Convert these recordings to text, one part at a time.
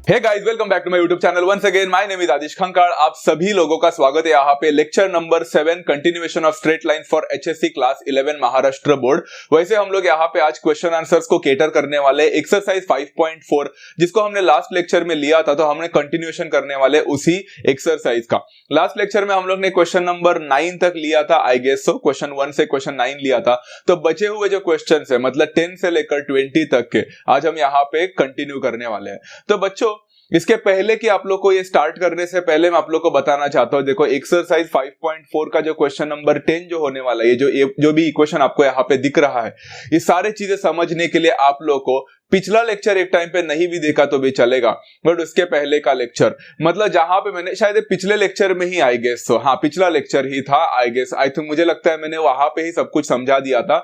Hey guys, welcome back to my YouTube channel. Once again my name is Adish Khankad. आप सभी लोगों का स्वागत है यहाँ पे lecture number 7 continuation of straight line for HSC class 11 Maharashtra board. वैसे हम लोग यहाँ पे आज क्वेश्चन आंसर्स को केटर करने वाले एक्सरसाइज 5.4 जिसको हमने लास्ट लेक्चर में लिया था, तो हमने कंटिन्यूएशन करने वाले उसी एक्सरसाइज का। लास्ट लेक्चर में हम लोग ने क्वेश्चन नंबर 9 तक लिया था, आई गेस सो क्वेश्चन 1 से क्वेश्चन 9 लिया था। तो बचे हुए जो क्वेश्चन है मतलब 10 से लेकर 20 तक के आज हम यहाँ पे कंटिन्यू करने वाले हैं। तो बच्चों, इसके पहले कि आप लोग को ये स्टार्ट करने से पहले मैं आप लोग को बताना चाहता हूं, देखो एक्सरसाइज 5.4 का जो क्वेश्चन नंबर 10 जो होने वाला है, जो भी इक्वेशन आपको यहाँ पे दिख रहा है, ये सारे चीजें समझने के लिए आप लोग को पिछला लेक्चर एक टाइम पे नहीं भी देखा तो भी चलेगा, बट उसके पहले का लेक्चर मतलब जहां पे मैंने शायद पिछले लेक्चर में ही आई गेस हाँ पिछला लेक्चर ही था आई गेस, आई थिंक मुझे लगता है मैंने वहां पे ही सब कुछ समझा दिया था।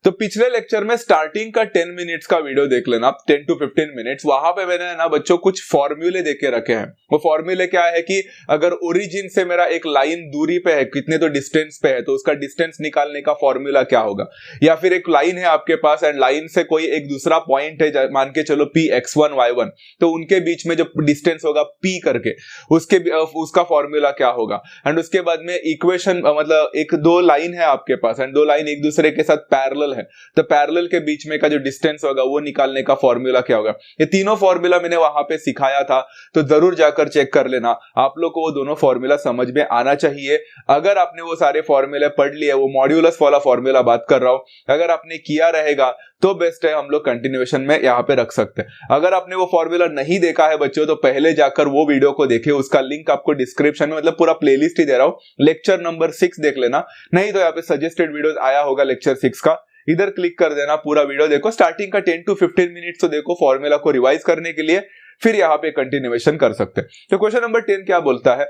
तो पिछले लेक्चर में स्टार्टिंग का 10 मिनट्स का वीडियो देख लेना, 10 to 15 मिनट्स। वहां पे मैंने ना बच्चों कुछ फॉर्मूले देके रखे हैं। वो फॉर्मूले क्या है कि अगर ओरिजिन से मेरा एक लाइन दूरी पे है, कितने तो डिस्टेंस पे है, तो उसका डिस्टेंस निकालने का फॉर्मूला क्या होगा। या फिर एक लाइन है आपके पास एंड लाइन से कोई एक दूसरा पॉइंट है, मान के चलो P x1 y1, तो उनके बीच में जो डिस्टेंस होगा P करके उसका फॉर्मूला क्या होगा। एंड उसके बाद में इक्वेशन मतलब एक दो लाइन है आपके पास एंड दो लाइन एक दूसरे के साथ पैरेलल है, तो पैरेलल के बीच में का जो डिस्टेंस होगा वो निकालने का फॉर्मूला क्या होगा। ये तीनों फॉर्मूला मैंने वहां पे सिखाया था, तो जरूर जाकर चेक कर लेना। आप लोग को वो दोनों फॉर्मूला समझ में आना चाहिए। अगर आपने वो सारे फॉर्मूले पढ़ लिए, वो मॉड्यूलस वाला फॉर्मूला बात कर रहा हूं, अगर आपने किया रहेगा तो बेस्ट है, हम लोग कंटिन्यूएशन में यहाँ पे रख सकते हैं। अगर आपने वो फॉर्मूला नहीं देखा है बच्चों, तो पहले जाकर वो वीडियो को देखिए, उसका लिंक आपको डिस्क्रिप्शन में मतलब पूरा प्लेलिस्ट ही दे रहा हूं, लेक्चर नंबर 6 देख लेना। नहीं तो यहाँ पे सजेस्टेड वीडियोस आया होगा लेक्चर 6 का, इधर क्लिक कर देना, पूरा वीडियो देखो, स्टार्टिंग का 10 to 15 मिनट्स तो देखो फॉर्मूला को रिवाइज करने के लिए, फिर यहाँ पे कंटिन्यूएशन कर सकते हैं। तो क्वेश्चन नंबर 10 क्या बोलता है,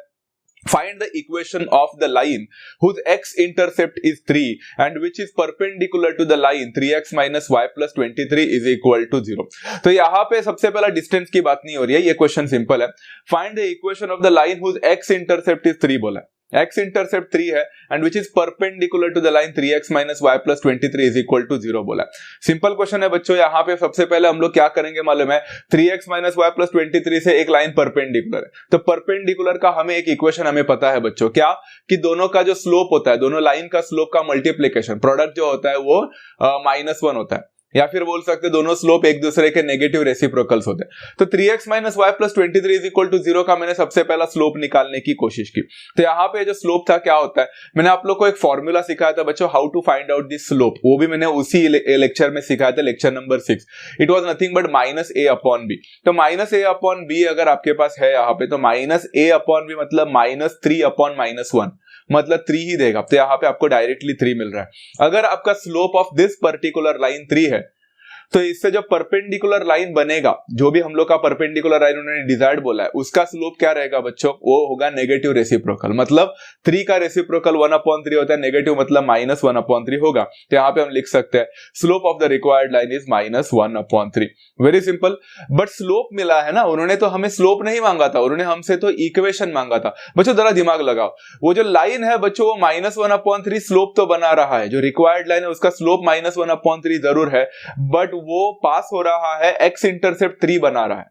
find the equation of the line whose x intercept is 3 and which is perpendicular to the line 3x minus y plus 23 is equal to 0। तो यहाँ पे सबसे पहला डिस्टेंस की बात नहीं हो रही है, ये क्वेश्चन सिंपल है। Find the equation of the line whose x intercept is 3 बोला है, x इंटरसेप्ट 3 है and which is perpendicular to the line 3x minus y plus 23 is equal to 0 बोला है। सिंपल क्वेश्चन है बच्चों। यहाँ पे सबसे पहले हम लोग क्या करेंगे मालूम है, 3x minus y plus 23 से एक लाइन परपेंडिकुलर है, तो परपेंडिकुलर का हमें एक इक्वेशन हमें पता है बच्चों, क्या कि दोनों का जो स्लोप होता है, दोनों लाइन का स्लोप का मल्टीप्लीकेशन प्रोडक्ट जो होता है वो -1 होता है, या फिर बोल सकते दोनों स्लोप एक दूसरे के नेगेटिव रेसिप्रोकल्स होते हैं। तो 3x minus y plus 23 is equal to 0 का मैंने सबसे पहला स्लोप निकालने की कोशिश की। तो यहाँ पे जो स्लोप था क्या होता है, मैंने आप लोग को एक फॉर्मूला सिखाया था बच्चों, how to find out this slope, वो भी मैंने उसी लेक्चर में सिखाया था, lecture number 6। It was nothing but -a/b। तो -a/b अगर आपके पास है यहाँ पे, तो -a/b मतलब -3/-1 मतलब 3 ही देगा, तो यहाँ पे आपको डायरेक्टली 3 मिल रहा है। अगर आपका slope of this particular line 3 है, तो इससे जो परपेंडिकुलर लाइन बनेगा, जो भी हम लोग का परपेंडिकुलर लाइन उन्होंने डिजायर्ड बोला है, उसका स्लोप क्या रहेगा बच्चों, वो होगा नेगेटिव रेसिप्रोकल। मतलब 3 का रेसिप्रोकल 1/3 होता है, नेगेटिव मतलब -1/3 होगा। तो यहाँ पे हम लिख सकते हैं slope of the required line is -1/3। Very simple. But slope मिला है ना, उन्होंने तो हमें स्लोप नहीं मांगा था, उन्होंने हमसे तो इक्वेशन मांगा था। बच्चों जरा दिमाग लगाओ, वो जो लाइन है बच्चों वो -1/3 स्लोप तो बना रहा है, जो रिक्वायर्ड लाइन है उसका स्लोप -1/3 जरूर है, बट वो पास हो रहा है x इंटरसेप्ट 3 बना रहा है।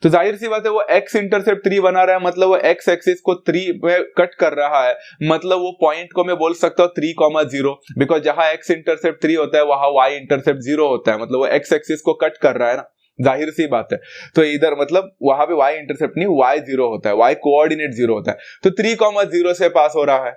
तो जाहिर सी बात है वो x इंटरसेप्ट 3 बना रहा है, मतलब वो x एक्सिस को 3 में कट कर रहा है, मतलब वो पॉइंट को मैं बोल सकता हूँ 3,0, बिकॉज जहां x इंटरसेप्ट 3 होता है वहां y इंटरसेप्ट 0 होता है, मतलब वो x एक्सिस को कट कर रहा है ना, जाहिर सी बात है। तो इधर मतलब वहां पे y इंटरसेप्ट नहीं, y 0 होता है, y कोऑर्डिनेट 0 होता है, तो 3,0 से पास हो रहा है।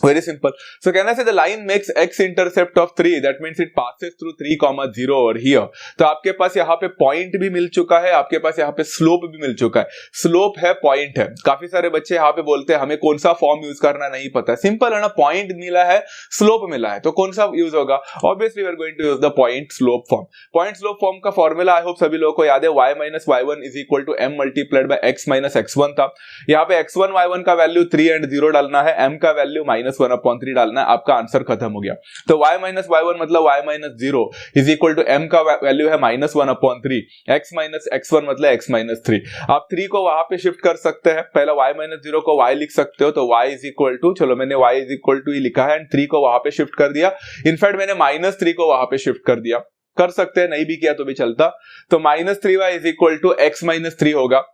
Very simple. So can I say the line makes x intercept of 3, that means it passes through 3,0 over here। तो आपके पास यहाँ पे पॉइंट भी मिल चुका है, आपके पास यहाँ पे स्लोप भी मिल चुका है। स्लोप है, पॉइंट है। काफी सारे बच्चे यहाँ पे बोलते हैं हमें कौन सा फॉर्म यूज करना नहीं पता। सिंपल है ना, पॉइंट मिला है, स्लोप मिला है, तो कौन सा यूज होगा। Obviously we are going to use the point slope form. Point slope form का फॉर्मूला आई होप सभी लोगों को याद है, y minus y1 is equal to m multiplied by x minus x1 था। यहाँ पे x1 y1 का वैल्यू 3 and 0 डालना है, m का वैल्यू -1/3 डालना है, आपका आंसर खत्म हो गया। तो y minus y1 मतलब y minus 0 is equal to m का वैल्यू है -1/3, x minus x1 मतलब x minus 3। आप 3 को वहां पे शिफ्ट कर सकते हैं, पहला y minus 0 को y लिख सकते हो, तो y इज इक्वल टू, चलो मैंने y इज इक्वल टू ही लिखा है एंड 3 को वहां पे शिफ्ट कर दिया। इनफैक्ट मैंने -3 को वहां पे शिफ्ट कर दिया, कर सकते हैं, नहीं भी किया तो भी चलता। तो -3y is equal to x minus 3 होगा।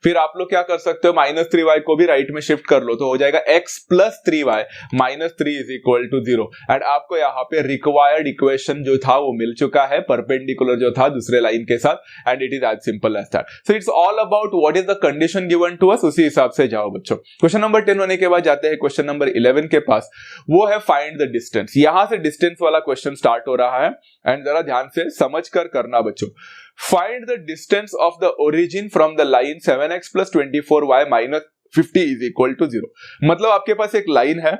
फिर आप लोग क्या कर सकते हो, -3y को भी राइट में शिफ्ट कर लो तो हो जाएगा x plus 3y -3 is equal to 0। And आपको यहाँ पे रिक्वायर्ड इक्वेशन जो था वो मिल चुका है, परपेंडिकुलर जो था दूसरे लाइन के साथ, and it is as simple as that. So it's all about what is the condition given to us, उसी हिसाब से जाओ बच्चों। क्वेश्चन नंबर 10 होने के बाद जाते हैं क्वेश्चन नंबर 11 के पास, वो है फाइंड द डिस्टेंस। यहां से डिस्टेंस वाला क्वेश्चन स्टार्ट हो रहा है, एंड जरा ध्यान से समझ कर करना बच्चों। Find the distance of the origin from the line 7x plus 24y minus 50 is equal to 0। मतलब आपके पास एक लाइन है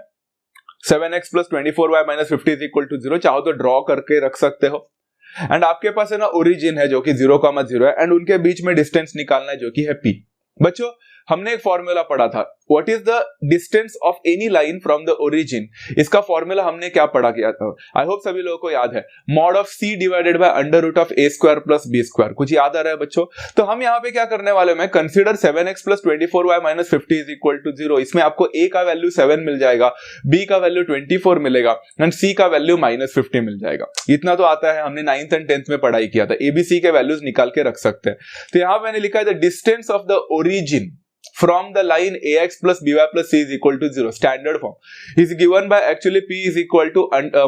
7x plus 24y minus 50 is equal to 0, चाहो तो ड्रॉ करके रख सकते हो। एंड आपके पास है ना ओरिजिन है जो कि 0,0 है, एंड उनके बीच में डिस्टेंस निकालना है जो कि है p। बच्चों हमने एक फॉर्मूला पढ़ा था, what is the distance of any line from the origin. इसका फॉर्मूला हमने क्या पढ़ा किया था, आई होप सभी लोगों को याद है, mod of c divided by under root of a square plus b square. कुछ याद आ रहा है बच्चों? तो हम यहाँ पे क्या करने वाले हैं, consider 7x plus 24y minus 50 is equal to 0। इसमें आपको a का वैल्यू 7 मिल जाएगा, b का वैल्यू 24 मिलेगा, एंड c का वैल्यू -50 मिल जाएगा। इतना तो आता है, हमने 9th एंड 10th में पढ़ाई किया था। abc के वैल्यूज निकाल के रख सकते हैं। तो यहां मैंने लिखा है the distance of the origin from the line ax plus by plus c is equal to 0, standard form is given by actually p is equal to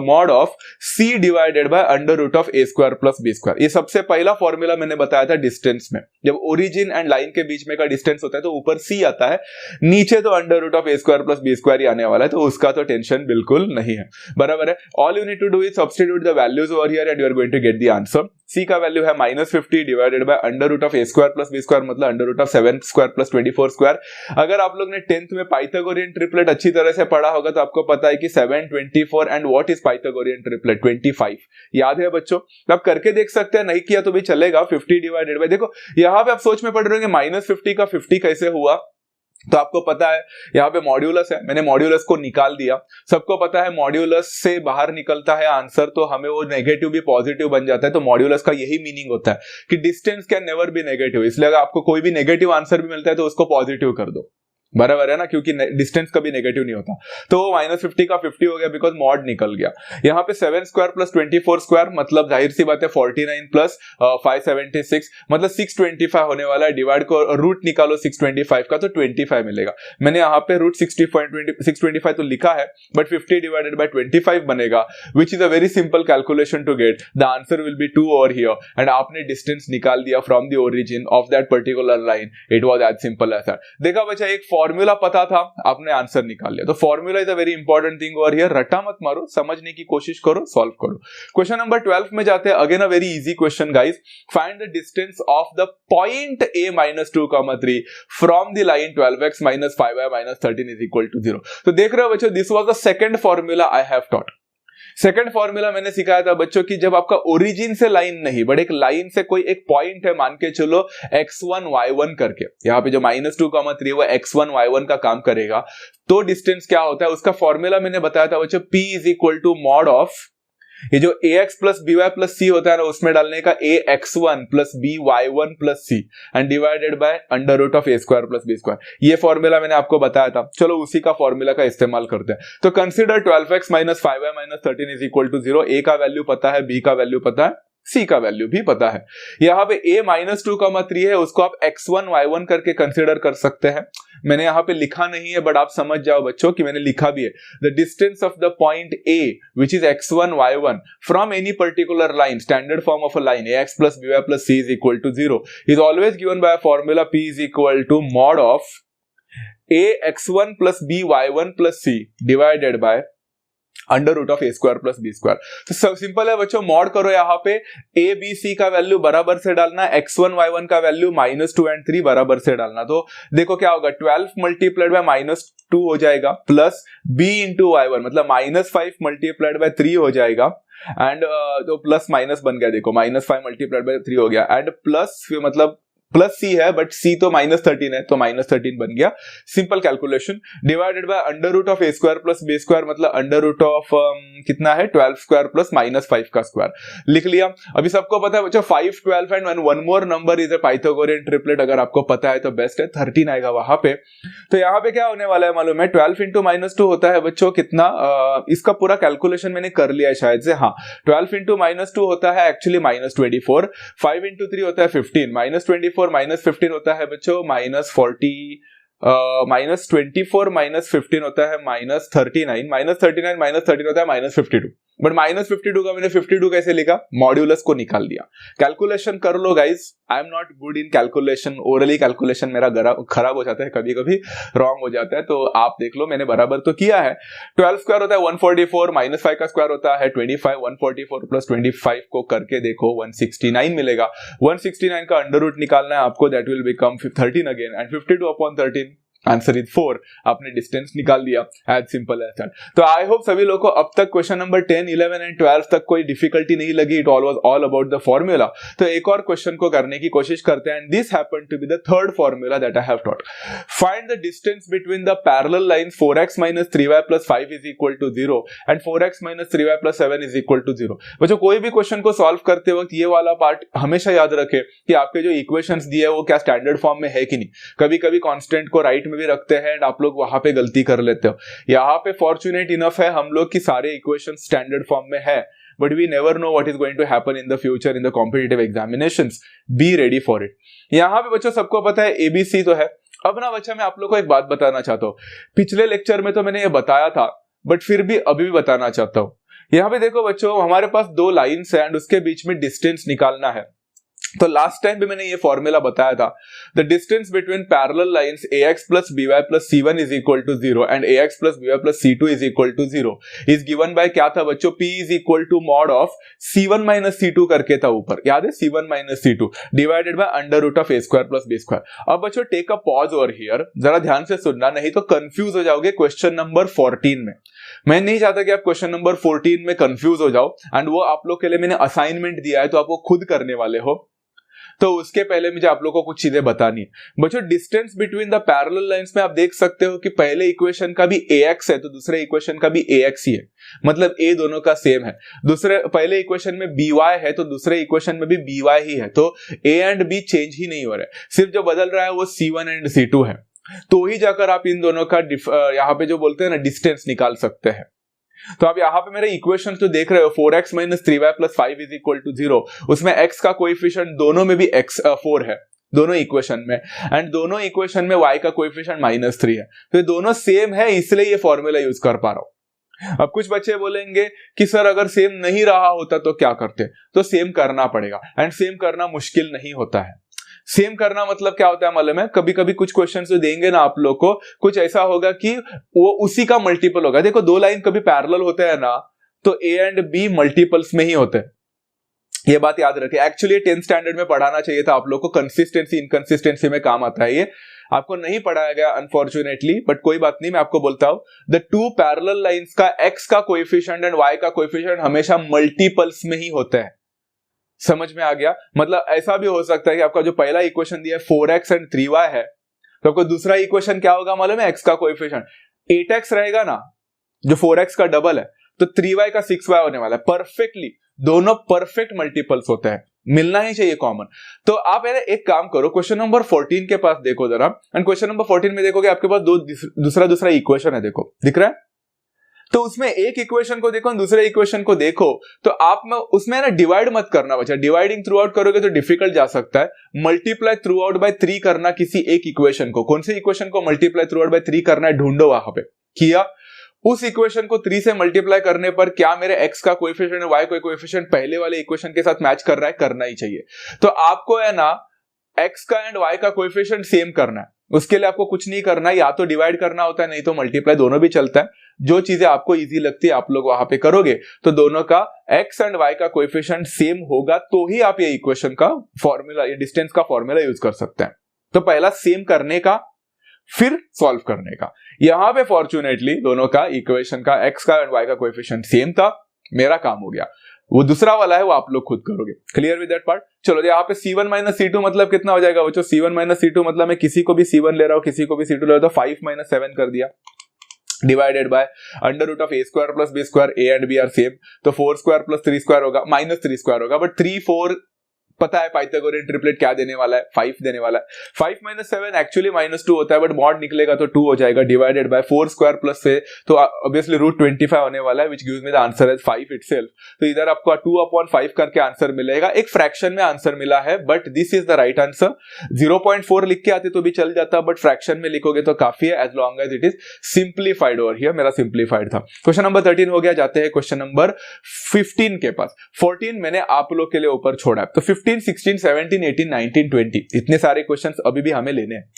mod of c divided by under root of a square plus b square। ये सबसे पहला formula मैंने बताया था distance में, जब origin and line के बीच में का डिस्टेंस होता है तो ऊपर c आता है, नीचे तो under root of a square plus b square ही आने वाला है, तो उसका तो टेंशन बिल्कुल नहीं है, बराबर है। All you need to do is substitute the values over here and you are going to get the answer. c का वैल्यू है -50 divided by under root of a square plus b square, मतलब under root of 7 square plus 24 square. अगर आप लोग ने 10th में Pythagorean triplet अच्छी तरह से पढ़ा होगा तो आपको पता है कि 7, 24 and what is Pythagorean triplet 25, याद है बच्चों? आप करके देख सकते हैं, नहीं किया तो भी चलेगा। 50 डिवाइडेड बाय, देखो यहाँ पे आप सोच में पढ़ रहे होंगे -50 का 50 कैसे हुआ, तो आपको पता है यहाँ पे मॉड्यूलस है, मैंने मॉड्यूलस को निकाल दिया। सबको पता है मॉड्यूलस से बाहर निकलता है आंसर तो हमें वो नेगेटिव भी पॉजिटिव बन जाता है, तो मॉड्यूलस का यही मीनिंग होता है कि distance can never be negative. इसलिए अगर आपको कोई भी नेगेटिव आंसर भी मिलता है तो उसको पॉजिटिव कर दो, बराबर है ना, क्योंकि डिस्टेंस कभी नेगेटिव नहीं होता। तो वो -50 का 50 हो गया बिकॉज मॉड निकल गया। यहाँ पे 7 स्क्वायर प्लस 24 स्क्वायर, मतलब जाहिर सी बात है 49 प्लस 576, मतलब 625 होने वाला है। डिवाइड को रूट निकालो 625 का तो 25 मिलेगा। मैंने यहाँ पे रूट 625 तो लिखा है, बट 50 डिवाइडेड बाय 25 बनेगा, which is a very simple calculation to get the answer will be 2 over here, and आपने डिस्टेंस निकाल दिया from the origin of that particular line. It was as simple as that. देखा बच्चा, एक formula पता था, आपने आंसर निकाल लिया। तो formula is a very important thing over here, रट्टा मत मारो, समझने की कोशिश करो, सॉल्व करो। क्वेश्चन नंबर 12 में जाते हैं। Again a very easy question guys, find the distance of the point a -2,3 from the line 12x - 5y - 13 is equal to 0। तो देख रहे हो बच्चों, this was the second formula I have taught. Second formula मैंने सिखाया था बच्चों कि जब आपका ओरिजिन से लाइन नहीं बट एक लाइन से कोई एक पॉइंट है, मान के चलो x1 y1 करके, यहाँ पे जो -2,3 वो x1 y1 का काम करेगा, तो डिस्टेंस क्या होता है उसका फॉर्मूला मैंने बताया था बच्चों, p is equal to mod of ये जो ax plus by plus c होता है ना, उसमें डालने का ax1 plus by1 plus c and divided by under root of a square plus b square. ये फॉर्मूला मैंने आपको बताया था, चलो उसी का फॉर्मूला का इस्तेमाल करते हैं। तो consider 12x - 5y - 13 is equal to 0। a का वैल्यू पता है, b का वैल्यू पता है, c का वैल्यू भी पता है। यहाँ पे a -2,3 है, उसको आप x1 y1 करके कंसीडर कर सकते हैं। मैंने यहाँ पे लिखा नहीं है बट आप समझ जाओ बच्चों कि मैंने लिखा भी है। The distance of the point a which is x1 y1 from any particular line, standard form of a line ax plus by plus c is equal to 0 is always given by a formula p is equal to mod of a x1 plus b y1 plus c divided by under root of a square plus b square. तो सब simple है बच्चों, mod करो यहाँ पे A B C का value बराबर से डालना, x1 y1 का वैल्यू -2 और 3 बराबर से डालना। तो देखो क्या होगा, 12 मल्टीप्लाइड बाय -2 हो जाएगा, प्लस b इंटू y1 मतलब -5 मल्टीप्लाइड बाय 3 हो जाएगा, एंड तो प्लस माइनस बन गया, देखो -5 मल्टीप्लाइड बाय 3 हो गया, एंड प्लस मतलब प्लस c है बट c तो -13 है तो -13 बन गया। Simple calculation, divided by under root of a square plus b square मतलब अंडर रूट ऑफ कितना है 12 स्क्वायर प्लस -5 का स्क्वायर लिख लिया। अभी सबको पता है बच्चों 5, 12 and one more number is a Pythagorean triplet, अगर आपको पता है तो बेस्ट है, 13 आएगा वहां पे। तो यहाँ पे क्या होने वाला है मालूम है, 12 इंटू -2 होता है बच्चों कितना, इसका पूरा कैलकुलेशन मैंने कर लिया है शायद से, हाँ 12 इंटू -2 होता है एक्चुअली -24, 5 इंटू 3 होता है 15, -24 24 माइनस 15 होता है बच्चों -40, -24 माइनस 15 होता है -39, -39 माइनस 13 होता है -52। बट -52 का मैंने 52 कैसे लिखा? मॉड्यूलस को निकाल दिया। कैलकुलेशन कर लो guys, I am not good in calculation, orally calculation मेरा खराब हो जाता है, कभी कभी रॉन्ग हो जाता है, तो आप देख लो मैंने बराबर तो किया है। 12 स्क्वायर होता है 144, -5 का स्क्वायर होता है 25, 144 प्लस 25 को करके देखो 169 मिलेगा। 169 का अंडर रूट निकालना है आपको, that will become 13 again, and 52 upon 13 answer is 4। आपने डिस्टेंस निकाल दिया, एज सिंपल एज दैट। तो आई होप सभी लोगों को अब तक क्वेश्चन नंबर 10, 11 एंड 12 तक कोई डिफिकल्टी नहीं लगी। It all was all about the formula. तो एक और क्वेश्चन को करने की कोशिश करते हैं, and this happened to be the third formula that I have taught. Find the distance between the parallel lines 4x - 3y + 5 is equal to 0 and 4x - 3y + 7 is equal to 0। बच्चों कोई भी question को solve करते वक्त ये वाला part हमेशा याद रखें कि आपके जो इक्वेशंस दिए वो क्या स्टैंडर्ड फॉर्म में है कि नहीं। कभी कभी कांस्टेंट को राइट में भी रखते हैं, आप लोग वहां पे गलती कर लेते हो। यहाँ पे फॉर्चुनेट इनफ है हम लोग की सारे इक्वेशन स्टैंडर्ड फॉर्म में है, but we never know what is going to happen in the future in the competitive examinations. Be ready for it. यहाँ पे बच्चों सबको पता है एबीसी तो है। अब ना बच्चा मैं आप लोग को एक बात बताना चाहता हूँ, पिछले लेक्चर में तो मैंने ये बताया था, बट फिर भी अभी भी बताना चाहता हूँ। यहाँ पे देखो बच्चों, हमारे पास दो लाइन्स है एंड उसके बीच में डिस्टेंस निकालना है। तो लास्ट टाइम भी मैंने ये फॉर्मूला बताया था, the distance between parallel lines ax + by + c1 is equal to 0 and ax + by + c2 is equal to 0 is given by क्या था बच्चों? p is equal to mod of c1 - c2 करके था ऊपर, याद है? c1 - c2 divided by under root of a² + b²। अब बच्चों take a pause over here, जरा ध्यान से सुनना, नहीं तो कंफ्यूज हो जाओगे क्वेश्चन नंबर 14 में। मैं नहीं चाहता कि आप क्वेश्चन नंबर 14 में कंफ्यूज हो जाओ, एंड वो आप लोग के लिए मैंने असाइनमेंट दिया है, तो आप वो खुद करने वाले हो। तो उसके पहले मुझे आप लोगों को कुछ चीजें बतानी है। बच्चों distance between the parallel lines में आप देख सकते हो कि पहले इक्वेशन का भी ax है तो दूसरे इक्वेशन का भी ax ही है, मतलब a दोनों का सेम है। दूसरे पहले इक्वेशन में by है तो दूसरे इक्वेशन में भी by ही है, तो a एंड b चेंज ही नहीं हो रहा है, सिर्फ जो बदल रहा है वो c1 एंड c2 है। तो ही जाकर आप इन दोनों का यहाँ पे जो बोलते हैं ना डिस्टेंस निकाल सकते हैं। तो आप यहाँ पे मेरे इक्वेशन तो देख रहे हो, 4x - 3y + 5 is equal to 0। उसमें x का कोएफिशिएंट दोनों में भी 4 है, दोनों इक्वेशन में, एंड दोनों इक्वेशन में y का कोएफिशिएंट -3 है। तो ये दोनों सेम है, इसलिए ये फॉर्मूला यूज कर पा रहा हूं। अब कुछ बच्चे बोलेंगे कि सर अगर सेम नहीं रहा होता तो क्या करते? तो सेम करना पड़ेगा, एंड सेम करना मुश्किल नहीं होता है। सेम करना मतलब क्या होता है मालूम है? कभी कभी कुछ क्वेश्चन जो देंगे ना आप लोग को, कुछ ऐसा होगा कि वो उसी का मल्टीपल होगा। देखो दो लाइन कभी पैरेलल होते हैं ना, तो a एंड b मल्टीपल्स में ही होते हैं, ये बात याद रखें। एक्चुअली 10th स्टैंडर्ड में पढ़ाना चाहिए था आप लोग को, कंसिस्टेंसी इनकंसिस्टेंसी में काम आता है। ये आपको नहीं पढ़ाया गया अनफॉर्चुनेटली, बट कोई बात नहीं, मैं आपको बोलता हूं, द टू पैरेलल लाइंस का x का कोएफिशिएंट एंड y का कोएफिशिएंट हमेशा मल्टीपल्स में ही होता है। समझ में आ गया? मतलब ऐसा भी हो सकता है कि आपका जो पहला इक्वेशन दिया है 4x एंड 3y है, तो आपको दूसरा इक्वेशन क्या होगा मालूम है? x का कोएफिशिएंट 8x रहेगा ना, जो 4x का डबल है, तो 3y का 6y होने वाला है। परफेक्टली, दोनों परफेक्ट मल्टीपल्स होते हैं, मिलना ही चाहिए कॉमन। तो आप एक काम करो, क्वेश्चन नंबर 14 के पास देखो जरा, एंड क्वेश्चन नंबर 14 में देखोगे आपके पास दूसरा इक्वेशन है, देखो दिख रहा है? तो उसमें एक इक्वेशन को देखो, दूसरे इक्वेशन को देखो, तो आप में उसमें ना डिवाइड मत करना बच्चा। डिवाइडिंग थ्रू आउट करोगे तो डिफिकल्ट जा सकता है। मल्टीप्लाई थ्रू आउट बाय 3 करना किसी एक इक्वेशन को, कौन से इक्वेशन को मल्टीप्लाई थ्रू आउट बाय 3 करना है ढूंढो। वहां पे किया, उस इक्वेशन को 3 से मल्टीप्लाई करने पर क्या मेरे x का कोएफिशिएंट और y का कोएफिशिएंट पहले वाले इक्वेशन के साथ मैच कर रहा है? करना ही चाहिए। तो आपको है ना x का एंड y का कोएफिशिएंट सेम करना है। उसके लिए आपको कुछ नहीं करना है, या तो डिवाइड करना होता है, नहीं तो मल्टीप्लाई, दोनों भी चलता है। जो चीजें आपको इजी लगती है आप लोग वहां पे करोगे, तो दोनों का x एंड y का कोएफिशिएंट सेम होगा, तो ही आप ये इक्वेशन का फॉर्मूला, ये डिस्टेंस का फॉर्मूला यूज कर सकते हैं। तो पहला सेम करने का, फिर सॉल्व करने का। यहां पे फॉर्चुनेटली दोनों का इक्वेशन का x का एंड y का कोएफिशिएंट सेम था, मेरा काम हो गया। वो दूसरा वाला है वो आप लोग खुद करोगे। Clear with that part? चलो यहाँ पे c1 - c2 मतलब कितना हो जाएगा बच्चों? c1 - c2 मतलब मैं किसी को भी c1 ले रहा हूं, किसी को भी c2 ले रहा हूं, तो 5 - 7 कर दिया, divided by under root of a² + b², a and b are same, तो 4² + 3² होगा, -3² होगा, बट 3, 4 पता है पाइथागोरियन ट्रिपलेट क्या देने वाला है, 5 देने वाला है। 5 - 7 एक्चुअली -2 होता है, बट मॉड निकलेगा तो 2 हो जाएगा, डिवाइडेड बाय 4 स्क्वायर प्लस से तो ऑब्वियसली √25 होने वाला है, which gives me the answer as 5 itself. तो इधर आपको 2/5 करके आंसर मिलेगा। एक फ्रैक्शन में आंसर मिला है, but this is the right answer. 0.4 लिख के आते तो भी चल जाता, बट फ्रैक्शन में लिखोगे तो काफी है, as long as it is simplified over here. मेरा सिंप्लीफाइड था। क्वेश्चन नंबर 13 हो गया। जाते हैं क्वेश्चन नंबर 15 के पास। 14 मैंने आप लोग के लिए ऊपर छोड़ा है, तो 15, 16, 17, 18, 19, 20 इतने सारे क्वेश्चंस अभी भी हमें लेने हैं।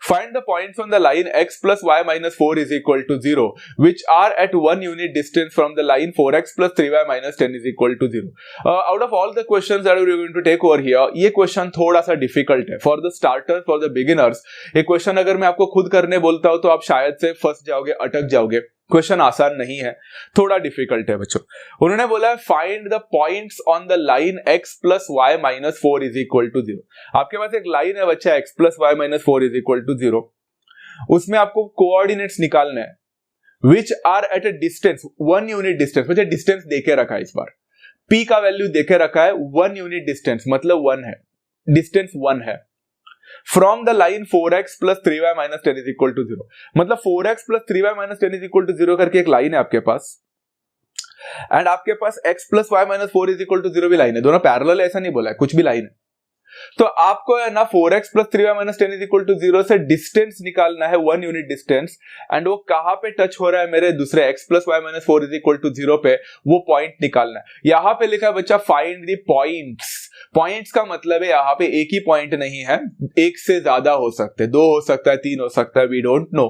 Find the points on the line x plus y minus 4 is equal to 0, which are at 1 unit distance from the line 4x plus 3y minus 10 is equal to 0. Out of all the questions that we are going to take over here, ये question थोड़ा सा difficult है for the starters, for the beginners. ये question अगर मैं आपको खुद करने बोलता हूं तो आप शायद से फंस जाओगे, अटक जाओगे। क्वेश्चन आसान नहीं है, थोड़ा डिफिकल्ट है बच्चों। उन्होंने बोला है find the points on the line x plus Y minus 4 is equal to 0। आपके पास एक लाइन है बच्चा, x plus Y minus 4 is equal to 0। उसमें आपको कोऑर्डिनेट्स निकालना है which are at a distance 1 unit distance. मुझे डिस्टेंस देके रखा है, इस बार p का वैल्यू देके रखा है 1 यूनिट डिस्टेंस, मतलब 1 है, डिस्टेंस 1 है। From the line 4x plus 3y minus 10 is equal to 0, मतलब 4x plus 3y minus 10 is equal to 0 करके एक लाइन है आपके पास, एंड आपके पास x plus y minus 4 is equal to 0 भी लाइन है। दोनों पैरेलल है, ऐसा नहीं बोला है, कुछ भी लाइन है। तो आपको है ना 4x plus 3y minus 10 is equal to 0 से डिस्टेंस निकालना है, 1 यूनिट डिस्टेंस, एंड वो कहां पे टच हो रहा है मेरे दूसरे x plus y minus 4 is equal to 0 पे, वो पॉइंट निकालना है। यहां पे लिखा है बच्चा फाइंड द पॉइंट्स। पॉइंट्स का मतलब है यहाँ पे एक ही पॉइंट नहीं है, एक से ज्यादा हो सकते हैं, 2 हो सकता है, 3 हो सकता है, वी डोंट नो।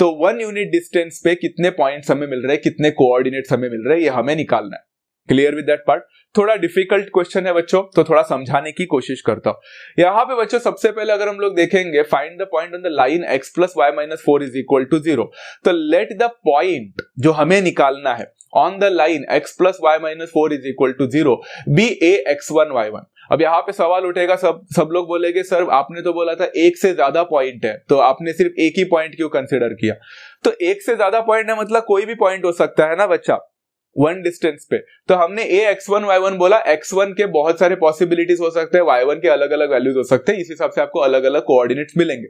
तो 1 यूनिट डिस्टेंस पे कितने पॉइंट्स हमें मिल रहे हैं, कितने कोऑर्डिनेट्स हमें मिल रहे हैं, ये हमें निकालना है। Clear with that part? थोड़ा डिफिकल्ट क्वेश्चन है बच्चों, तो थोड़ा समझाने की कोशिश करता हूं। यहां पे बच्चों सबसे पहले अगर हम लोग देखेंगे find the point on the line x plus Y minus 4 is equal to 0, तो लेट द पॉइंट जो हमें निकालना है on the line x plus Y minus 4 is equal to 0 be a x1 y1। अब यहाँ पे सवाल उठेगा, सब लोग बोलेंगे सर आपने तो बोला था एक से ज्यादा पॉइंट है, तो आपने सिर्फ एक ही पॉइंट क्यों कंसिडर किया? तो एक से ज्यादा पॉइंट है मतलब कोई भी पॉइंट हो सकता है ना बच्चा, 1 डिस्टेंस पे। तो हमने a x1 y1 बोला, x1 के बहुत सारे पॉसिबिलिटीज हो सकते हैं, y1 के अलग अलग वैल्यूज हो सकते हैं, इस हिसाब से आपको अलग अलग कोऑर्डिनेट्स मिलेंगे।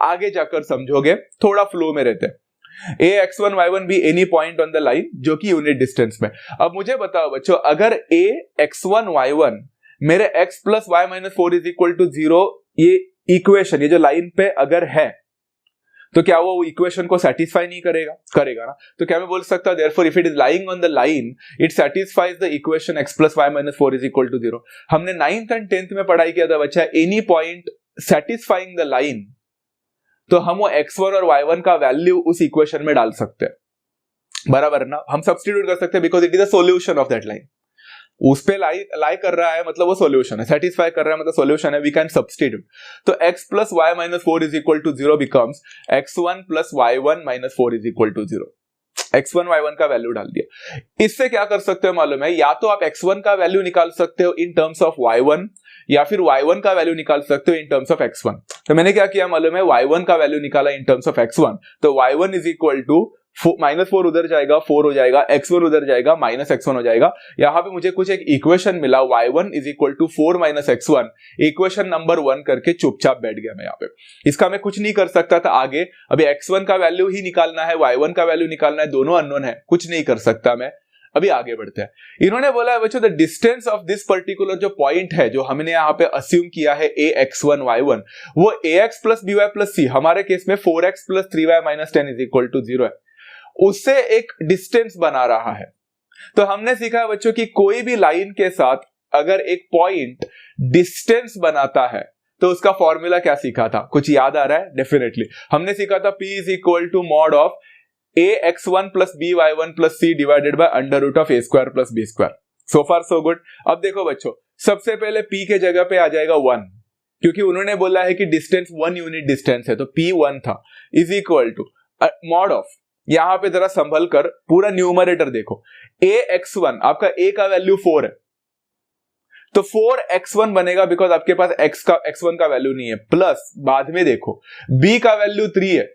आगे जाकर समझोगे, थोड़ा फ्लो में रहते हैं। a x1 y1 भी any point on the line जो कि यूनिट डिस्टेंस में। अब मुझे बताओ बच्चों, अगर a x1 y1 मेरे x plus Y minus 4 is equal to 0 ये इक्वेशन, ये जो लाइन पे अगर है, तो क्या वो इक्वेशन को सेटिस्फाई नहीं करेगा? करेगा ना। तो क्या मैं बोल सकता हूं therefore if it is lying on the line it satisfies the equation x plus Y minus 4 is equal to 0। हमने 9th एंड 10th में पढ़ाई किया था बच्चा, any point satisfying the line, तो हम वो x1 और y1 का वैल्यू उस इक्वेशन में डाल सकते हैं, बराबर ना। हम सब्स्टिट्यूट कर सकते हैं because it is the solution of that line. उस पे लाई कर रहा है मतलब वो सॉल्यूशन है, सेटिस्फाई कर रहा है मतलब सॉल्यूशन है, वी कैन सब्स्टिट्यूट। तो x plus Y minus 4 is equal to 0 becomes x1 plus y1 minus 4 is equal to 0। x1 y1 का वैल्यू डाल दिया। इससे क्या कर सकते हो मालूम है, या तो आप x1 का वैल्यू निकाल सकते हो इन टर्म्स ऑफ y1, या फिर y1 का वैल्यू निकाल सकते हो इन टर्म्स ऑफ x1। तो मैंने क्या किया मालूम है, y1 का वैल्यू निकाला इन टर्म्स ऑफ x1, तो y1 इज इक्वल टू -4 उधर जाएगा, 4 हो जाएगा, x1 उधर जाएगा, -x1 हो जाएगा। यहां पे मुझे कुछ एक इक्वेशन मिला, y1 is equal to 4 - x1, equation number 1 करके चुपचाप बैठ गया मैं यहाँ पे। इसका मैं कुछ नहीं कर सकता था आगे, अभी x1 का वैल्यू ही निकालना है, y1 का वैल्यू निकालना है, दोनों अननोन है, कुछ नहीं कर सकता मैं। अभी आगे बढ़ते हैं। इन्होंने बोला है बच्चों the distance of this particular जो पॉइंट है, जो हमने यहाँ पे अस्यूम किया है a x1 y1, वो ax plus by plus c, हमारे केस में 4x plus 3y minus 10 is equal to 0 है, उससे एक डिस्टेंस बना रहा है। तो हमने सीखा है बच्चों कि कोई भी लाइन के साथ अगर एक पॉइंट डिस्टेंस बनाता है तो उसका फॉर्मूला क्या सीखा था? कुछ याद आ रहा है? डेफिनेटली हमने सीखा था p is equal to mod of a x1 plus b y1 plus c divided by under root of a square plus b square. So far so good. अब देखो बच्चों, सबसे पहले p के जगह पे आ जाएगा 1, क्योंकि उन्होंने बोला है कि डिस्टेंस 1 यूनिट डिस्टेंस है, तो p 1 था, is equal to mod of, यहां पे जरा संभल कर पूरा न्यूमरेटर देखो, a x1 आपका a का वैल्यू 4 है, तो 4x1 बनेगा बिकॉज आपके पास x1 का वैल्यू नहीं है, प्लस बाद में देखो b का वैल्यू 3 है,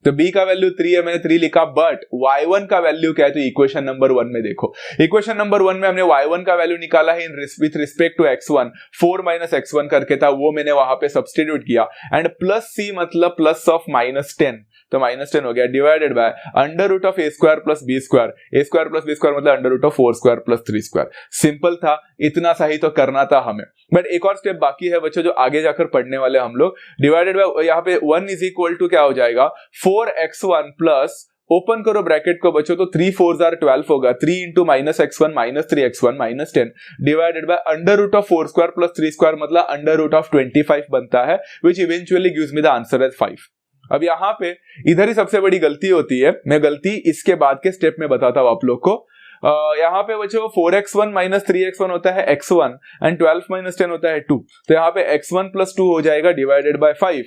तो b का वैल्यू 3 है, मैंने 3 लिखा, बट y1 का वैल्यू क्या है, तो इक्वेशन नंबर 1 में देखो, इक्वेशन नंबर 1 में हमने y1 का वैल्यू निकाला है with respect to x1, 4 minus x1 करके था, वो मैंने वहां पे सब्स्टिट्यूट किया, एंड प्लस c मतलब प्लस ऑफ -10, तो -10 हो गया, divided by under root of a square plus b square, a square plus b square मतलब under root of 4 square plus 3 square. Simple था, इतना सा ही तो करना था हमें, बट एक और स्टेप बाकी है बच्चों जो आगे जाकर पढ़ने वाले हम लोग। डिवाइडेड बाय यहाँ पे 1 इज इक्वल टू क्या हो जाएगा, 4x1 प्लस, ओपन करो ब्रैकेट को बच्चों, तो 3 4 12 होगा, 3 into -x1 -3x1 -10 divided by under root of 4 square plus 3 square मतलब अंडर रूट ऑफ 25 बनता है, which eventually gives me the answer as 5। अब यहाँ पे इधर ही सबसे बड़ी गलती होती है, मैं गलती इसके बाद के स्टेप में बताता हूं आप लोग को। यहाँ पे बच्चों 4x1 - 3x1 होता है x1 एंड 12 - 10 होता है 2, तो यहाँ पे x1 + 2 हो जाएगा डिवाइडेड बाय 5।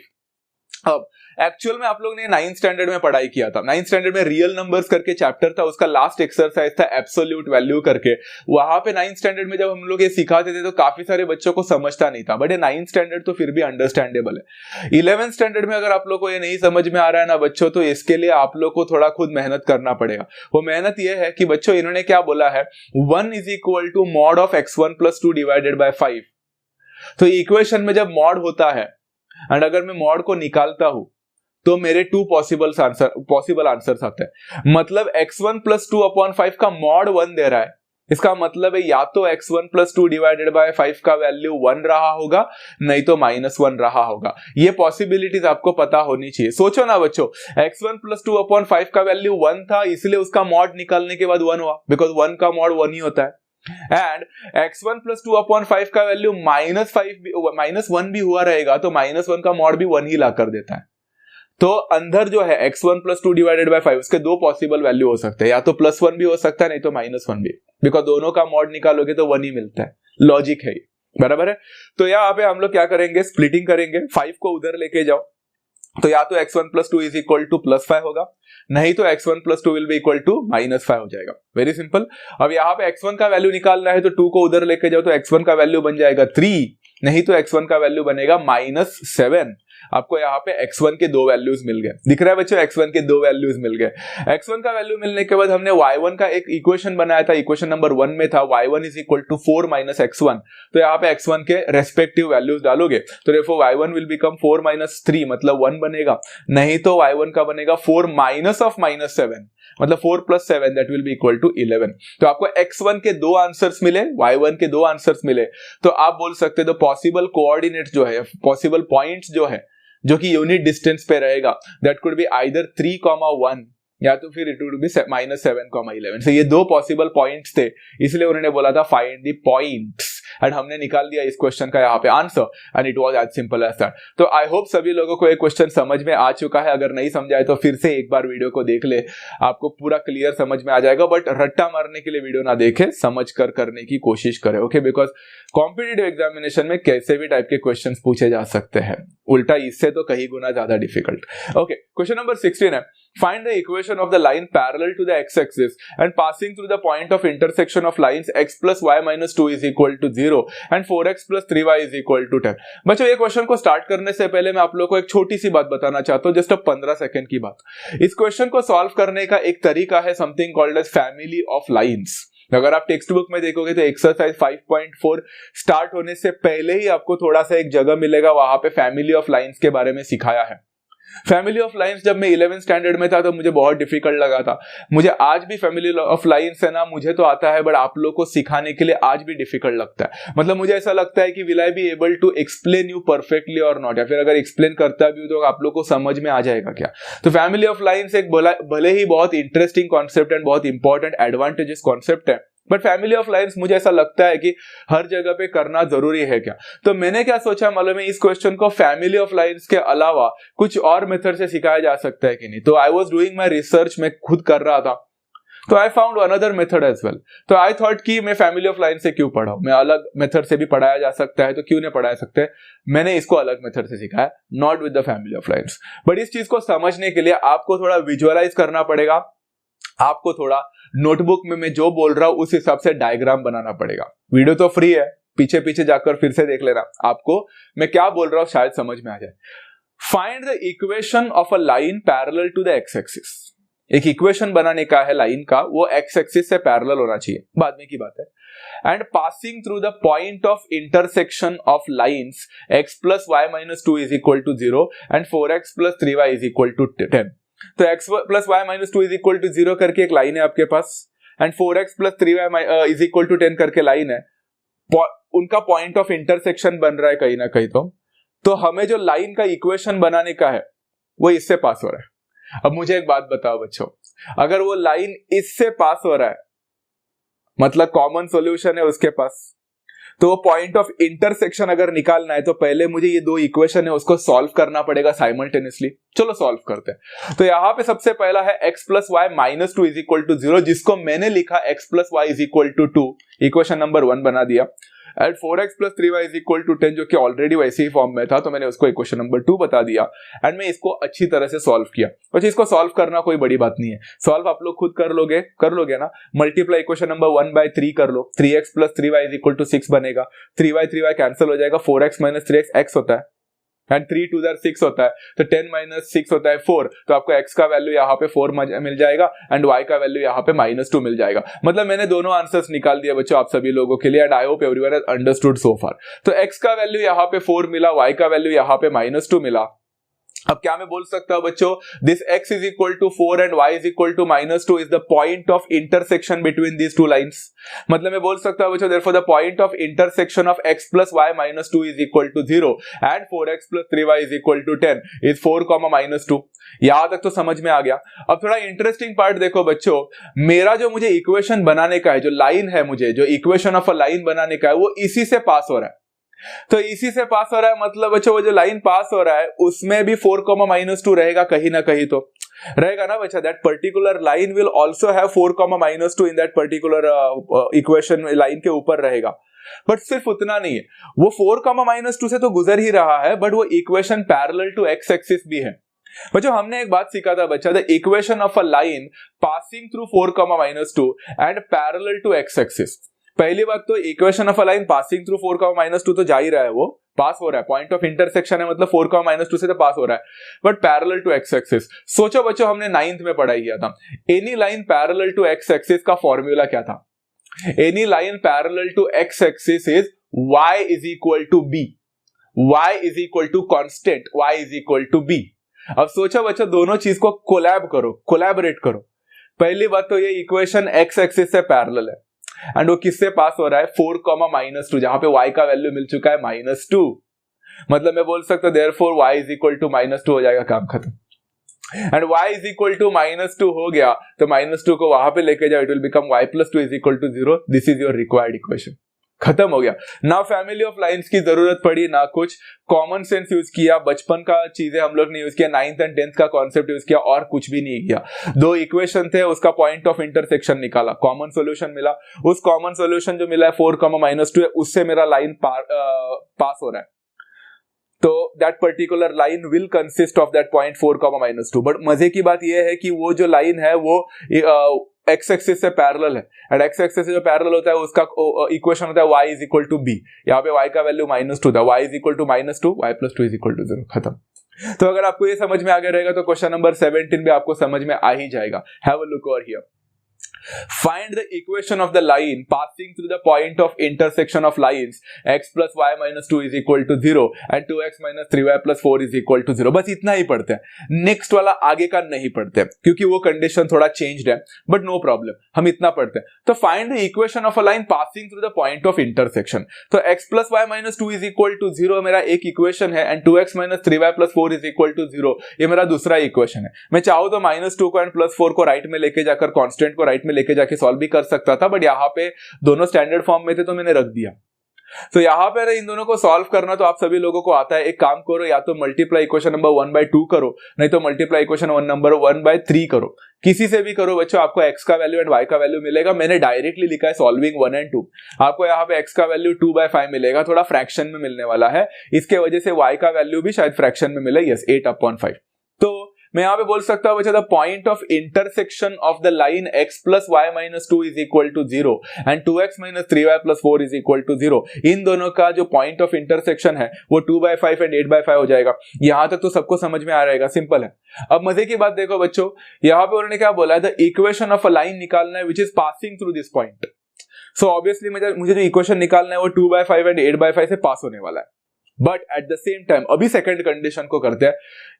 अब एक्चुअल में आप लोग ने 9th स्टैंडर्ड में पढ़ाई किया था, 9th स्टैंडर्ड में रियल नंबर्स करके चैप्टर था, उसका लास्ट एक्सरसाइज था एब्सोल्यूट वैल्यू करके। वहां पे 9th स्टैंडर्ड में जब हम लोग ये सिखाते थे तो काफी सारे बच्चों को समझता नहीं था, बट ये 9th स्टैंडर्ड तो फिर भी अंडरस्टैंडेबल है। 11th स्टैंडर्ड में अगर आप लोग को ये नहीं समझ में आ रहा है ना बच्चों, तो इसके लिए आप लोग को थोड़ा खुद मेहनत करना पड़ेगा। वो मेहनत ये है कि बच्चों इन्होंने क्या बोला है, 1 is equal to mod of x1 + 2 divided by 5। तो इक्वेशन में जब मॉड होता है एंड अगर मैं मॉड को निकालता हूं तो मेरे 2 पॉसिबल आंसर्स आते हैं। मतलब x1 + 2 अपॉन 5 का मॉड 1 दे रहा है, इसका मतलब है या तो x1 + 2 डिवाइडेड बाय 5 का वैल्यू 1 रहा होगा, नहीं तो -1 रहा होगा। ये पॉसिबिलिटीज आपको पता होनी चाहिए। सोचो ना बच्चों, x1 + 2 अपॉन 5 का वैल्यू 1 था, इसलिए उसका मॉड निकालने के बाद 1 हुआ, बिकॉज 1 का मॉड 1 ही होता है। एंड x1 + 2 अपॉन 5 का वैल्यू -1 भी हुआ रहेगा, तो -1 का मॉड भी 1 ही ला कर देता है। तो अंदर जो है x1 + 2 डिवाइडेड बाय 5, उसके 2 पॉसिबल वैल्यू हो सकते हैं, या तो +1 भी हो सकता है, नहीं तो -1 भी, बिकॉज दोनों का मॉड निकालोगे तो 1 ही मिलता है। लॉजिक है ये, बराबर है। तो यहाँ पे हम लोग क्या करेंगे, स्प्लिटिंग करेंगे, 5 को उधर लेके जाओ, तो या तो x1 + 2 इज इक्वल टू +5 होगा, नहीं तो x1 + 2 will be equal to -5 हो जाएगा। Very simple. अब यहाँ पे x1 का वैल्यू निकालना है, तो 2 को उधर लेके जाओ, तो x1 का वैल्यू बन जाएगा 3, नहीं तो x1 का वैल्यू बनेगा -7। आपको यहाँ पे x1 के 2 वैल्यूज मिल गए, दिख रहा है बच्चों, x1 के 2 वैल्यूज मिल गए। x1 का वैल्यू मिलने के बाद हमने y1 का एक इक्वेशन बनाया था, इक्वेशन नंबर 1 में था y1 is equal to 4 - x1, तो यहाँ पे x1 के रेस्पेक्टिव वैल्यूज डालोगे, तो देखो y1 विल बिकम 4 - 3 मतलब 1 बनेगा, नहीं तो y1 का बनेगा 4 माइनस ऑफ -7 मतलब 4 + 7 that will be equal to 11। तो आपको x1 के 2 आंसर्स मिले, y1 के 2 आंसर्स मिले, तो आप बोल सकते हो पॉसिबल कोऑर्डिनेट जो है, पॉसिबल पॉइंट्स जो है, जो कि यूनिट डिस्टेंस पे रहेगा, दैट कुड बी आइदर 3,1 या तो फिर इट वुड बी -7,11। so ये 2 पॉसिबल पॉइंट्स थे, इसलिए उन्होंने बोला था फाइंड द पॉइंट्स, एंड हमने निकाल दिया इस क्वेश्चन का यहाँ पे answer, and it was as simple as that. तो आई होप सभी लोगों को ये क्वेश्चन समझ में आ चुका है। अगर नहीं समझा है तो फिर से एक बार वीडियो को देख ले, आपको पूरा क्लियर समझ में आ जाएगा। बट रट्टा मारने के लिए वीडियो ना देखे, समझ कर करने की कोशिश करें, ओके। बिकॉज कॉम्पिटिटिव एग्जामिनेशन में कैसे भी टाइप के क्वेश्चन पूछे जा सकते हैं, उल्टा इससे तो कहीं गुना ज्यादा डिफिकल्ट। ओके, क्वेश्चन नंबर 16 है, find the equation of the line parallel to the x-axis and passing through the point of intersection of lines x plus y minus 2 is equal to 0 and 4x plus 3y is equal to 10। बच्चों ये question को start करने से पहले मैं आप लोगों को एक छोटी सी बात बताना चाहता हूँ, जस्ट 15 सेकंड की बात। इस क्वेश्चन को सॉल्व करने का एक तरीका है something called as family of lines. अगर आप टेक्स्ट बुक में देखोगे तो एक्सरसाइज 5.4 स्टार्ट होने से पहले ही आपको थोड़ा सा एक जगह मिलेगा, वहां पे फैमिली ऑफ लाइन्स के बारे में सिखाया है। फैमिली ऑफ लाइन्स जब मैं 11th स्टैंडर्ड में था तो मुझे बहुत डिफिकल्ट लगा था। मुझे आज भी फैमिली ऑफ लाइन्स है ना, मुझे तो आता है, बट आप लोग को सिखाने के लिए आज भी डिफिकल्ट लगता है। मतलब मुझे ऐसा लगता है कि will I be able to explain you perfectly और नॉट, या फिर अगर एक्सप्लेन करता भी तो आप लोग को समझ में आ जाएगा क्या। तो फैमिली ऑफ लाइन्स एक भले ही बहुत इंटरेस्टिंग कॉन्सेप्ट एंड बहुत इंपॉर्टेंट एडवांटेजेस कॉन्सेप्ट है, बट फैमिली ऑफ लाइन्स मुझे ऐसा लगता है कि हर जगह पे करना जरूरी है क्या। तो मैंने क्या सोचा मालूम है, इस क्वेश्चन को फैमिली ऑफ लाइन्स के अलावा कुछ और मेथड से सिखाया जा सकता है कि नहीं। तो I was doing my research, मैं खुद कर रहा था, तो I found another method as well. तो आई थॉट कि मैं फैमिली ऑफ लाइन से क्यों पढ़ाऊं, मैं अलग मेथड से भी पढ़ाया जा सकता है, तो क्यों नहीं पढ़ा सकते। मैंने इसको अलग मेथड से सिखाया, not with the family of lines. But इस चीज को समझने के लिए आपको थोड़ा विजुअलाइज करना पड़ेगा, आपको थोड़ा नोटबुक में मैं जो बोल रहा हूं उस हिसाब से डायग्राम बनाना पड़ेगा। वीडियो तो फ्री है, पीछे पीछे जाकर फिर से देख लेना, आपको मैं क्या बोल रहा हूं शायद समझ में आ जाए। Find the equation of a line parallel to the x axis. एक इक्वेशन बनाने का है लाइन का, वो एक्स एक्सिस से पैरेलल होना चाहिए, बाद में की बात है। And passing through the point of intersection of lines x plus Y minus 2 is equal to 0 and 4x plus 3y is equal to 10। तो x plus Y minus 2 is equal to 0 करके एक लाइन है आपके पास, and 4x plus 3y is equal to 10 करके line है। उनका point of intersection बन रहा है कहीं ना कहीं। तो हमें जो लाइन का इक्वेशन बनाने का है वो इससे पास हो रहा है। अब मुझे एक बात बताओ बच्चों, अगर वो लाइन इससे पास हो रहा है मतलब कॉमन सॉल्यूशन है उसके पास, तो वो पॉइंट ऑफ इंटरसेक्शन अगर निकालना है तो पहले मुझे ये दो इक्वेशन है उसको सॉल्व करना पड़ेगा साइमल्टेनियसली। चलो सॉल्व करते हैं। तो यहां पे सबसे पहला है x plus Y minus 2 is equal to 0, जिसको मैंने लिखा x plus y is equal to 2, equation number 1 बना दिया। And 4x plus 3y is equal to 10, जो कि ऑलरेडी वैसे ही फॉर्म में था, तो मैंने उसको इक्वेशन नंबर 2 बता दिया। एंड मैं इसको अच्छी तरह से सॉल्व किया। बच्चे इसको सॉल्व करना कोई बड़ी बात नहीं है, सॉल्व आप लोग खुद कर लोगे ना। मल्टीप्लाई इक्वेशन नंबर 1 बाय 3 कर लो, 3x plus 3y is equal to 6 बनेगा। 3y कैंसिल हो जाएगा, 4x माइनस 3x x होता है, एंड 3 2 6 होता है, तो 10 माइनस 6 होता है 4। तो आपको x का वैल्यू यहाँ पे 4 मिल जाएगा एंड y का वैल्यू यहाँ पे -2 मिल जाएगा। मतलब मैंने दोनों आंसर्स निकाल दिया बच्चों आप सभी लोगों के लिए, and I hope everyone has understood so far. तो x का वैल्यू यहाँ पे 4 मिला, y का वैल्यू यहाँ पे -2 मिला। अब क्या मैं बोल सकता हूं बच्चों, this x is equal to 4 and y is equal to -2 is the point of intersection between these two lines. मतलब मैं बोल सकता हूं बच्चों, therefore the point of intersection of x plus y minus 2 is equal to 0 and 4x plus 3y is equal to 10 is 4, -2। यहां तक तो समझ में आ गया। अब थोड़ा इंटरेस्टिंग पार्ट देखो बच्चों, मेरा जो मुझे इक्वेशन बनाने का है, जो लाइन है, मुझे जो इक्वेशन ऑफ अ लाइन बनाने का है, वो इसी से पास हो रहा है। तो इसी से पास हो रहा है मतलब बच्चों वो जो लाइन पास हो रहा है उसमें भी 4, -2 रहेगा कहीं ना कहीं, तो रहेगा ना बच्चा। That particular line will also have 4, -2 in that particular equation, line के ऊपर रहेगा। बट सिर्फ उतना नहीं है, वो 4, -2 से तो गुजर ही रहा है, बट वो equation parallel to x axis भी है। बच्चों हमने एक बात सीखा था बच्चा, the equation of a line passing through 4, -2 and parallel to x axis. पहली बात तो equation of a line passing through 4, -2 तो जा ही रहा है, वो पास हो रहा है, पॉइंट ऑफ इंटरसेक्शन है, मतलब 4, -2 से तो पास हो रहा है, but parallel to x axis. सोचो बच्चों हमने 9th में पढ़ाई किया था, any line parallel to x axis का फॉर्मूला क्या था? Any line parallel to x axis is y is equal to b, y is equal to constant, y is equal to b। अब सोचो बच्चों दोनों चीज को कोलैबोरेट करो। पहली बात तो ये इक्वेशन एक्स एक्सिस से पैरेलल है एंड वो किससे पास हो रहा है? 4, -2, जहां पे y का वैल्यू मिल चुका है -2। मतलब मैं बोल सकता हूं therefore y is equal to -2 हो जाएगा, काम खत्म। And y is equal to -2 हो गया तो -2 को वहां पे लेके जाओ, it will become y plus 2 is equal to 0। This is your required equation, खत्म हो गया ना। फैमिली ऑफ लाइंस की जरूरत पड़ी ना कुछ, कॉमन सेंस यूज किया, बचपन का चीजें हम लोग ने यूज किया, 9th एंड 10th का कॉन्सेप्ट यूज किया, और कुछ भी नहीं किया। दो इक्वेशन थे, उसका पॉइंट ऑफ इंटरसेक्शन निकाला, कॉमन सॉल्यूशन मिला। उस कॉमन सॉल्यूशन जो मिला है 4, -2 है, उससे मेरा लाइन पास हो रहा है। तो that particular line will consist of that point 4, -2। But मजे की बात यह है कि वो जो लाइन है वो एक्स एक्सिस से पैरेलल है, एंड एक्स एक्सिस से जो पैरेलल होता है उसका इक्वेशन होता है y is equal to b। यहाँ पे y का वैल्यू -2 था, y is equal to -2, y plus 2 is equal to 0, खत्म। तो अगर आपको ये समझ में आ गया रहेगा तो क्वेश्चन नंबर 17 भी आपको समझ में आ ही जाएगा। Have a look over here. Find the equation of the line passing through the point of intersection of lines x plus y minus 2 is equal to 0 and 2x minus 3y plus 4 is equal to 0। बस इतना ही पढ़ते हैं, next वाला आगे का नहीं पढ़ते क्योंकि वो कंडीशन थोड़ा चेंज्ड है, बट नो प्रॉब्लम, हम इतना पढ़ते हैं। तो find the equation of a line passing through the point of intersection. तो x plus y minus 2 is equal to 0 मेरा एक इक्वेशन है, and 2x minus 3y plus 4 is equal to 0 ये मेरा दूसरा इक्वेशन है। मैं चाहूँ तो -2 को एंड +4 को राइट में लेके जाकर, कांस्टेंट को राइट में लेके जाके सॉल्व भी कर सकता था, बट यहाँ पे दोनों स्टैंडर्ड फॉर्म में थे तो मैंने रख दिया। तो यहाँ पे इन दोनों को सॉल्व करना तो आप सभी लोगों को आता है। एक काम करो, या तो मल्टीप्लाई इक्वेशन नंबर 1/2 करो, नहीं तो मल्टीप्लाई इक्वेशन नंबर 1/3 करो, किसी से भी करो बच्चों, आपको x का वैल्यू एंड y का वैल्यू मिलेगा। मैंने डायरेक्टली लिखा है सॉल्विंग 1 and 2, आपको यहाँ पे x का वैल्यू 2/5 मिलेगा, थोड़ा फ्रैक्शन में मिलने वाला है, इसके वजह से y का वैल्यू भी शायद फ्रैक्शन में मिले, यस 8/5। तो मैं यहाँ पे बोल सकता हूँ बच्चा the point of intersection of the line x plus Y minus 2 is equal to 0 and 2x minus 3y plus 4 is equal to 0। इन दोनों का जो पॉइंट ऑफ इंटरसेक्शन है वो 2/5 एंड 8/5 हो जाएगा। यहां तक तो सबको समझ में आ रहेगा, सिंपल है। अब मजे की बात देखो बच्चों, यहाँ पे उन्होंने क्या बोला है, the equation of a line निकालना है which is passing through this point. So obviously मुझे जो इक्वेशन निकालना है वो 2/5 एंड 8/5 से पास होने वाला है। But at the same time अभी सेकंड कंडीशन को करते हैं।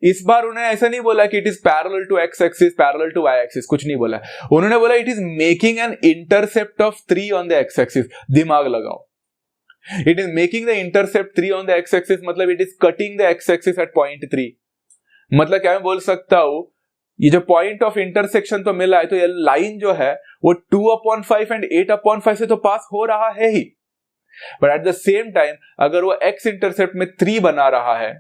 इस बार उन्होंने ऐसा नहीं बोला कि it is parallel to x axis parallel to Y axis, कुछ नहीं बोला। उन्होंने बोला it is making an intercept of 3 on the x axis. दिमाग लगाओ, it is making the intercept 3 on the x axis, मतलब it is cutting the x axis at point 3। मतलब क्या मैं बोल सकता हूं, ये जो पॉइंट ऑफ इंटरसेक्शन तो मिला है, तो ये लाइन जो है वो 2/5 एंड 8/5 से तो पास हो रहा है ही, but at the same time अगर वो एक्स इंटरसेप्ट में 3 बना रहा है,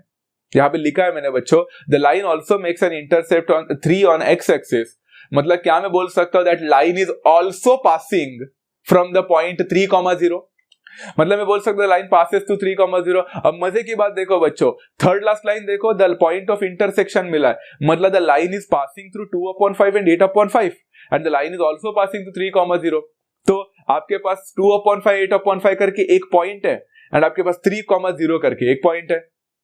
यहां पे लिखा है मैंने बच्चों, the line also makes an intercept on 3 on x axis. मतलब क्या मैं बोल सकता हूं, that line is also passing from the point 3,0। मतलब मैं बोल सकता हूं लाइन पासेस टू 3,0। अब मजे की बात देखो बच्चों, थर्ड लास्ट लाइन देखो, द पॉइंट ऑफ इंटरसेक्शन मिला है, मतलब the line is passing through 2/5 and 8/5 and the line is also passing through 3,0। तो आपके पास 2/5 8/5 करके एक पॉइंट है एंड आपके पास 3,0 करके एक पॉइंट है।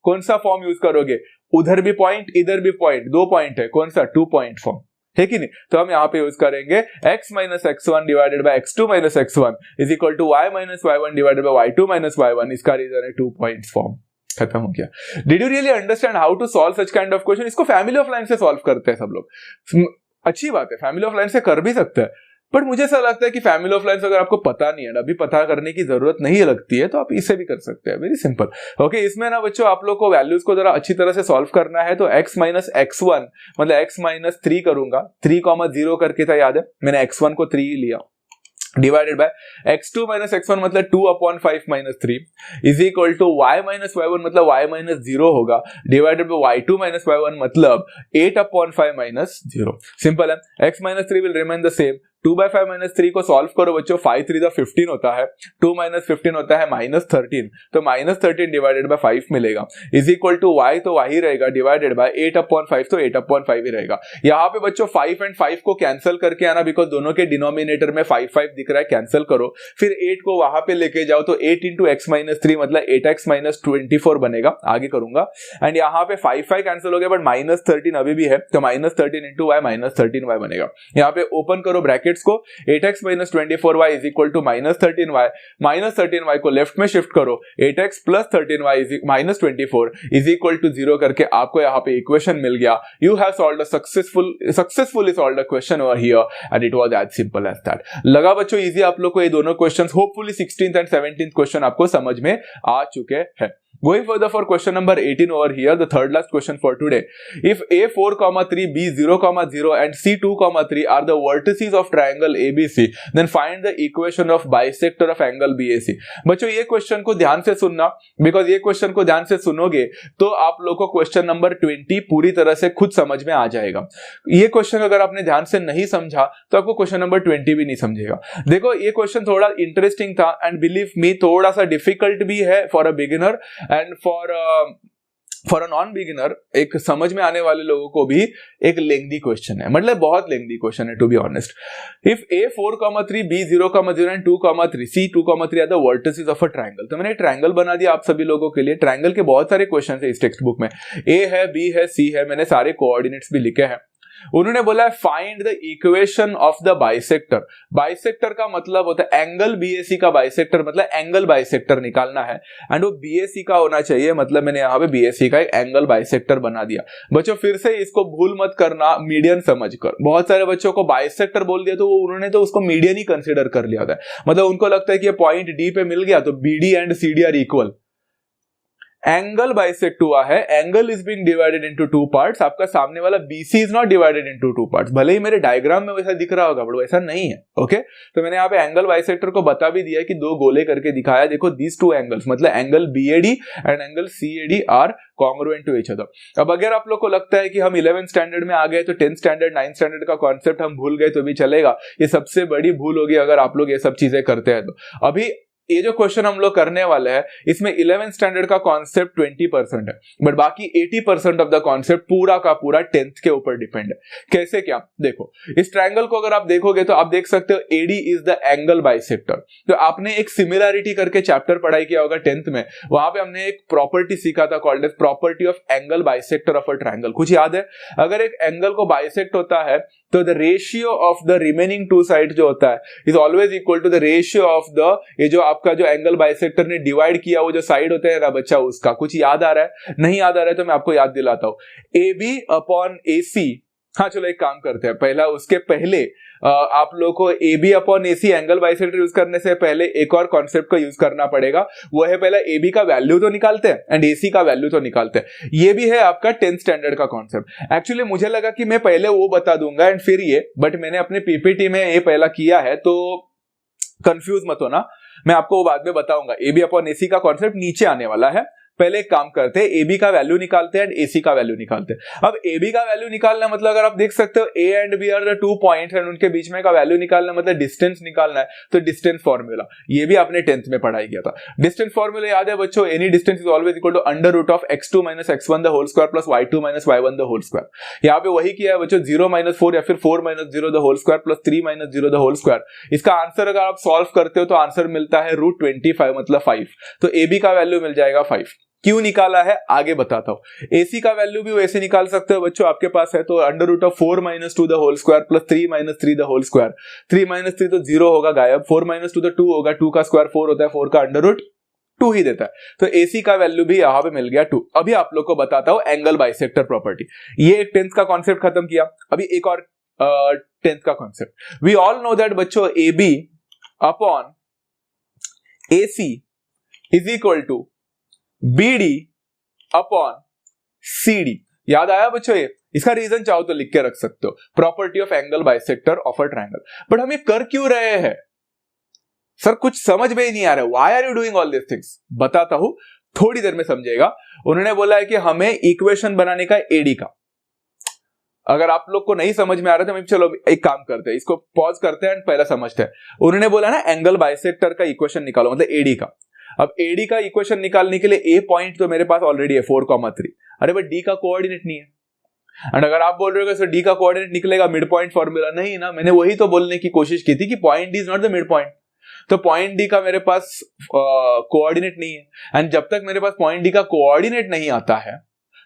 कौन सा फॉर्म यूज करोगे, उधर भी पॉइंट इधर भी पॉइंट, 2 पॉइंट है, कौन सा 2 पॉइंट फॉर्म है कि नहीं। तो हम यहाँ पे यूज करेंगे x minus x1 divided by x2 minus x1 is equal to y minus y1 divided by y2 minus y1। इसका रीजन है 2 पॉइंट फॉर्म। खत्म हो गया। Did you really understand how to solve such kind of question. इसको family of line से solve करते हैं सब लोग, अच्छी बात है, फैमिली ऑफ लाइन से कर भी सकते हैं, बट मुझे ऐसा लगता है कि फैमिली ऑफ लाइन्स अगर आपको पता नहीं है, अभी पता करने की जरूरत नहीं लगती है, तो आप इसे भी कर सकते हैं। Very simple. ओके, इसमें ना बच्चों आप लोग को वैल्यूज को जरा अच्छी तरह से सॉल्व करना है। तो x माइनस x1 मतलब x माइनस 3 करूंगा, 3,0 करके था, याद है मैंने x1 को 3 लिया, divided by x2 minus x1 मतलब 2/5 minus 3 is equal to y minus y1 मतलब y माइनस 0 होगा, divided by y2 minus y1 मतलब 8/5 माइनस 0। सिंपल है। x minus 3 will remain the same. 2/5 minus 3 को सॉल्व करो बच्चों, 5 3 द 15 होता है, 2 माइनस 15 होता है माइनस 13, तो माइनस 13 डिवाइडेड बाय 5 मिलेगा, इज इक्वल टू y तो y ही रहेगा, डिवाइडेड बाय 8/5 तो 8/5 ही रहेगा। यहाँ पे बच्चों 5 एंड 5 को कैंसिल करके आना, बिकॉज दोनों के डिनोमिनेटर में 5 5 दिख रहा है, कैंसिल करो, फिर 8 को वहां पे लेके जाओ, तो 8 इंटू एक्स माइनस 3 मतलब 8x माइनस 24 बनेगा, आगे करूंगा। एंड यहाँ पे 5 5 कैंसिल हो गया, बट माइनस 13 अभी भी है, तो minus 13 into Y minus 13y बनेगा। यहाँ पे ओपन करो ब्रैकेट्स को, 8x minus 24y is equal to minus 13y, minus 13y को लेफ्ट में शिफ्ट करो, 8x plus 13y minus 24 is equal to 0 करके आपको यहाँ पे इक्वेशन मिल गया। You have solved successfully solved a question over here and it was as simple as that. लगा बच्चों इजी आप लोग को ये दोनों questions. Hopefully 16th and 17th question आपको समझ में आ चुके हैं। Going further for question number 18 over here, the third last question for today. If A4, 3, B0, 0 and C2, 3 are the vertices of triangle ABC, then find the equation of bisector of angle BAC. बच्चों ये question को ध्यान से सुनना, because ये question को ध्यान से सुनोगे तो आप लोग को क्वेश्चन नंबर 20 पूरी तरह से खुद समझ में आ जाएगा। ये क्वेश्चन अगर आपने ध्यान से नहीं समझा तो आपको क्वेश्चन नंबर 20 भी नहीं समझेगा। देखो ये क्वेश्चन थोड़ा इंटरेस्टिंग था एंड बिलीव मी थोड़ा सा डिफिकल्ट भी है for a beginner and for a non beginner, एक समझ में आने वाले लोगों को भी एक लेंथी क्वेश्चन है, मतलब बहुत लेंथी क्वेश्चन है to be honest. If A4, 3, B0, 0 and 2, 3, C2, 3 are the vertices of a triangle. तो मैंने ट्रायंगल बना दिया आप सभी लोगों के लिए। ट्रायंगल के बहुत सारे क्वेश्चन है इस टेक्स्ट बुक में, A है, B है, C है, मैंने सारे कोऑर्डिनेट्स भी लिखे हैं। उन्होंने बोला है find the equation of the bisector. Bisector का मतलब होता है एंगल बीएसी का बाइसेक्टर, मतलब एंगल बाइसेक्टर निकालना है एंड वो बीएसी का होना चाहिए, मतलब मैंने यहाँ पे बीएसी का एक एंगल बाइसेक्टर बना दिया। बच्चों फिर से इसको भूल मत करना मीडियन समझकर। बहुत सारे बच्चों को बाइसेक्टर बोल दिया तो उन्होंने तो उसको मीडियन ही कंसिडर कर लिया होता है, मतलब उनको लगता है कि ये पॉइंट डी पे मिल गया तो BD and CD are equal. Angle bisect हुआ है, angle is being divided into 2 parts. आपका सामने वाला BC is not divided into 2 parts, भले ही मेरे डायग्राम में वैसा दिख रहा होगा बट वैसा नहीं है। ओके, तो मैंने यहाँ पे एंगल बाइसेक्टर को बता भी दिया कि 2 गोले करके दिखाया। देखो दीज 2 एंगल्स मतलब angle BAD and angle CAD are congruent to each other. अब अगर आप लोग को लगता है कि हम 11th स्टैंडर्ड में आ गए तो 10th स्टैंडर्ड 9th स्टैंडर्ड का कॉन्सेप्ट हम भूल गए तो भी चलेगा, ये सबसे बड़ी भूल होगी अगर आप लोग ये सब चीजें करते हैं तो। अभी ये जो क्वेश्चन हम लोग करने वाले हैं इसमें 11th स्टैंडर्ड का कॉन्सेप्ट 20% है, बट बाकी 80% ऑफ द कॉन्सेप्ट पूरा का पूरा 10th के ऊपर डिपेंड है। कैसे क्या, देखो इस ट्रायंगल को अगर आप देखोगे तो आप देख सकते हो AD is the angle bisector. तो आपने एक सिमिलरिटी करके चैप्टर पढ़ाई किया होगा 10th में, वहां पे हमने एक प्रॉपर्टी सीखा था called as property of angle bisector of a triangle. कुछ याद है? अगर एक एंगल को बाइसेक्ट होता है तो the ratio of the remaining two side जो होता है is always equal to the ratio of the, ये जो आपका जो एंगल बाइसेक्टर ने डिवाइड किया वो जो साइड होते हैं ना बच्चा उसका। कुछ याद आ रहा है? नहीं याद आ रहा है तो मैं आपको याद दिलाता हूं। AB अपॉन AC, हाँ चलो एक काम करते हैं, पहला उसके पहले आप लोग को AB upon AC angle bisector use करने से पहले एक और कॉन्सेप्ट को यूज करना पड़ेगा, वो है पहले AB का वैल्यू तो निकालते हैं एंड AC का वैल्यू तो निकालते हैं। ये भी है आपका 10th स्टैंडर्ड का कॉन्सेप्ट। एक्चुअली मुझे लगा कि मैं पहले वो बता दूंगा एंड फिर ये, बट मैंने अपने PPT में ये पहला किया है तो कंफ्यूज मत होना, मैं आपको वो बाद में बताऊंगा। AB अपॉन AC का कॉन्सेप्ट नीचे आने वाला है। पहले एक काम करते हैं, AB का वैल्यू निकालते हैं एंड AC का वैल्यू निकालते हैं। अब AB का वैल्यू निकालना मतलब अगर आप देख सकते हो A and B are the 2 points and उनके बीच में का वैल्यू निकालना मतलब डिस्टेंस निकालना है, तो डिस्टेंस फॉर्मूला ये भी आपने 10th में पढ़ाई किया था। डिस्टेंस फॉर्मूला याद है बच्चों? Any distance is always equal to under root of x2 minus x1 the whole square plus y2 minus y1 the whole square. यहाँ पे वही किया है बच्चों, 0 माइनस 4 या फिर 4 minus 0 the whole square plus 3 minus 0 the whole square. इसका answer अगर आप सॉल्व करते हो तो आंसर मिलता है √25 मतलब 5। तो AB का वैल्यू मिल जाएगा 5। क्यों निकाला है आगे बताता हूं। AC का वैल्यू भी वैसे निकाल सकते हो बच्चों, आपके पास है तो under root of 4 minus 2 the whole square plus 3 minus 3 the whole square. 3 minus 3 तो 0 होगा गायब, 4 माइनस 2 तो 2 होगा, 2 का स्क्वायर 4 होता है, 4 का अंडर रूट 2 ही देता है। तो AC का वैल्यू भी यहां पे मिल गया 2। अभी आप लोग को बताता हूं एंगल बाइसेक्टर प्रॉपर्टी। ये 10th का कॉन्सेप्ट खत्म किया, अभी एक और 10th का concept. We all know that बच्चों AB upon AC is equal to BD upon CD। याद आया बच्चों? ये इसका रीजन चाहो तो लिख के रख सकते हो, property of angle bisector of a triangle. But हम ये कर क्यों रहे हैं सर? कुछ समझ में ही नहीं आ रहा है। Why are you doing all this things? बताता हूं, थोड़ी देर में समझेगा। उन्होंने बोला है कि हमें इक्वेशन बनाने का AD का, अगर आप लोग को नहीं समझ में आ रहा है तो चलो एक काम करते हैं, इसको पॉज करते हैं एंड पहला समझते हैं। उन्होंने बोला ना एंगल बाइसेक्टर का इक्वेशन निकालो मतलब AD का। अब AD का इक्वेशन निकालने के लिए A पॉइंट तो मेरे पास ऑलरेडी है 4,3। अरे बट D का कोऑर्डिनेट नहीं है। एंड अगर आप बोल रहे हो कि D का कोऑर्डिनेट निकलेगा मिड पॉइंट फॉर्मूला, नहीं ना, मैंने वही तो बोलने की कोशिश की थी कि point D is not the mid point. तो पॉइंट D का मेरे पास कोऑर्डिनेट नहीं है एंड जब तक मेरे पास पॉइंट D का कोऑर्डिनेट नहीं आता है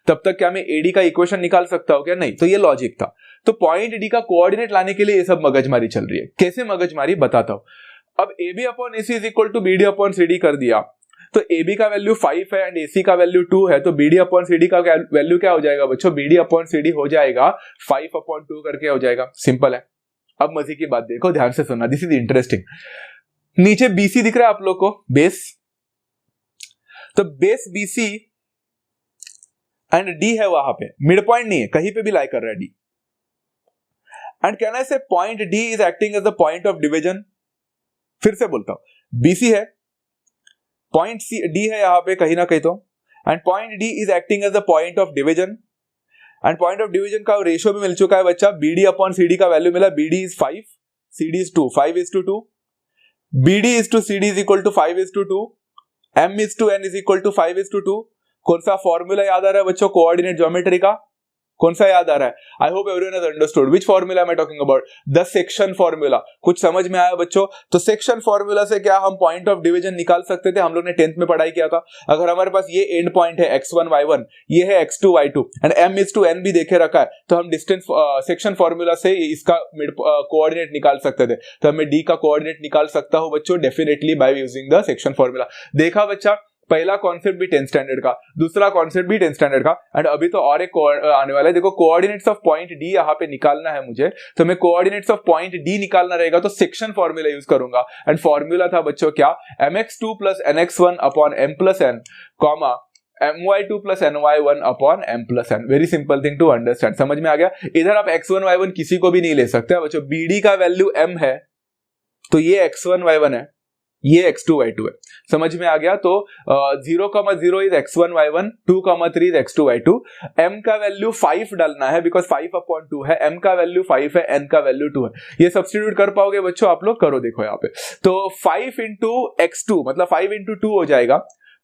तब तक क्या मैं AD का इक्वेशन निकाल सकता हूं क्या? नहीं। तो ये लॉजिक था। तो पॉइंट D का कोऑर्डिनेट लाने के लिए ये सब मगजमारी चल रही है। कैसे मगजमारी बताता हूं। अब AB upon AC is equal to BD upon CD कर दिया, तो AB का वैल्यू 5 है एंड AC का वैल्यू 2 है, तो BD अपॉन CD का वैल्यू क्या हो जाएगा बच्चों? BD अपॉन CD हो जाएगा 5 अपॉन 2 करके हो जाएगा। सिंपल है। अब मजे की बात देखो, ध्यान से सुनना, दिस इज इंटरेस्टिंग। नीचे BC दिख रहा है आप लोग को, बेस। तो बेस BC एंड D है वहां पे, मिड पॉइंट नहीं है, कहीं पे भी लाई कर रहा है D। And can I say point D is acting as the point of division. फिर से बोलता हूं, BC है, पॉइंट D है यहां पे कहीं ना कहीं तो, and point D is acting as the point of division. And point of division का रेशियो भी मिल चुका है बच्चा, BD अपॉन CD का वैल्यू मिला, BD is 5, CD is 2, 5:2, BD is to CD is equal to 5:2, M is to N is equal to 5:2। कौन सा फॉर्मूला याद आ रहा है बच्चों कोऑर्डिनेट ज्योमेट्री का? कौन सा याद आ रहा है? आई hope everyone has understood which formula I am talking about, the section formula. कुछ समझ में आया बच्चों? तो सेक्शन फॉर्मूला से क्या हम पॉइंट ऑफ डिवीजन निकाल सकते थे, हम लोग ने 10th में पढ़ाई किया था। अगर हमारे पास ये एंड पॉइंट है x1 y1, ये है x2 y2 and m is to n भी देखे रखा है, तो हम डिस्टेंस सेक्शन फॉर्मूला से इसका मिड कोऑर्डिनेट निकाल सकते थे। तो मैं D का कोऑर्डिनेट निकाल सकता हूं बच्चों definitely by using the section formula. देखा बच्चा, पहला कॉन्सेप्ट भी 10th स्टैंडर्ड का, दूसरा कॉन्सेप्ट भी 10th स्टैंडर्ड का, एंड अभी तो और एक आने वाला है। देखो कोऑर्डिनेट्स ऑफ पॉइंट D यहाँ पे निकालना है मुझे, तो मैं कोऑर्डिनेट्स ऑफ पॉइंट D निकालना रहेगा तो सेक्शन फॉर्मूला यूज करूंगा। एंड फॉर्मूला था बच्चों क्या, mx2 plus nx1 upon m plus n, comma my2 plus ny1 upon m plus n। Very simple thing to understand, समझ में आ गया? इधर आप x1 y1 किसी को भी नहीं ले सकते बच्चों। BD का वैल्यू m है तो ये x1 y1 है, ये x2 y2 है, समझ में आ गया। तो 0,0 is x1 y1, 2,3 is x2 y2। m का वैल्यू 5 डालना है बिकॉज 5/2 है, m का वैल्यू 5 है, n का वैल्यू 2 है। ये सब्स्टिट्यूट कर पाओगे बच्चों आप लोग? करो, देखो यहाँ पे। तो 5 इंटू x2 मतलब 5 इंटू 2 हो जाएगा,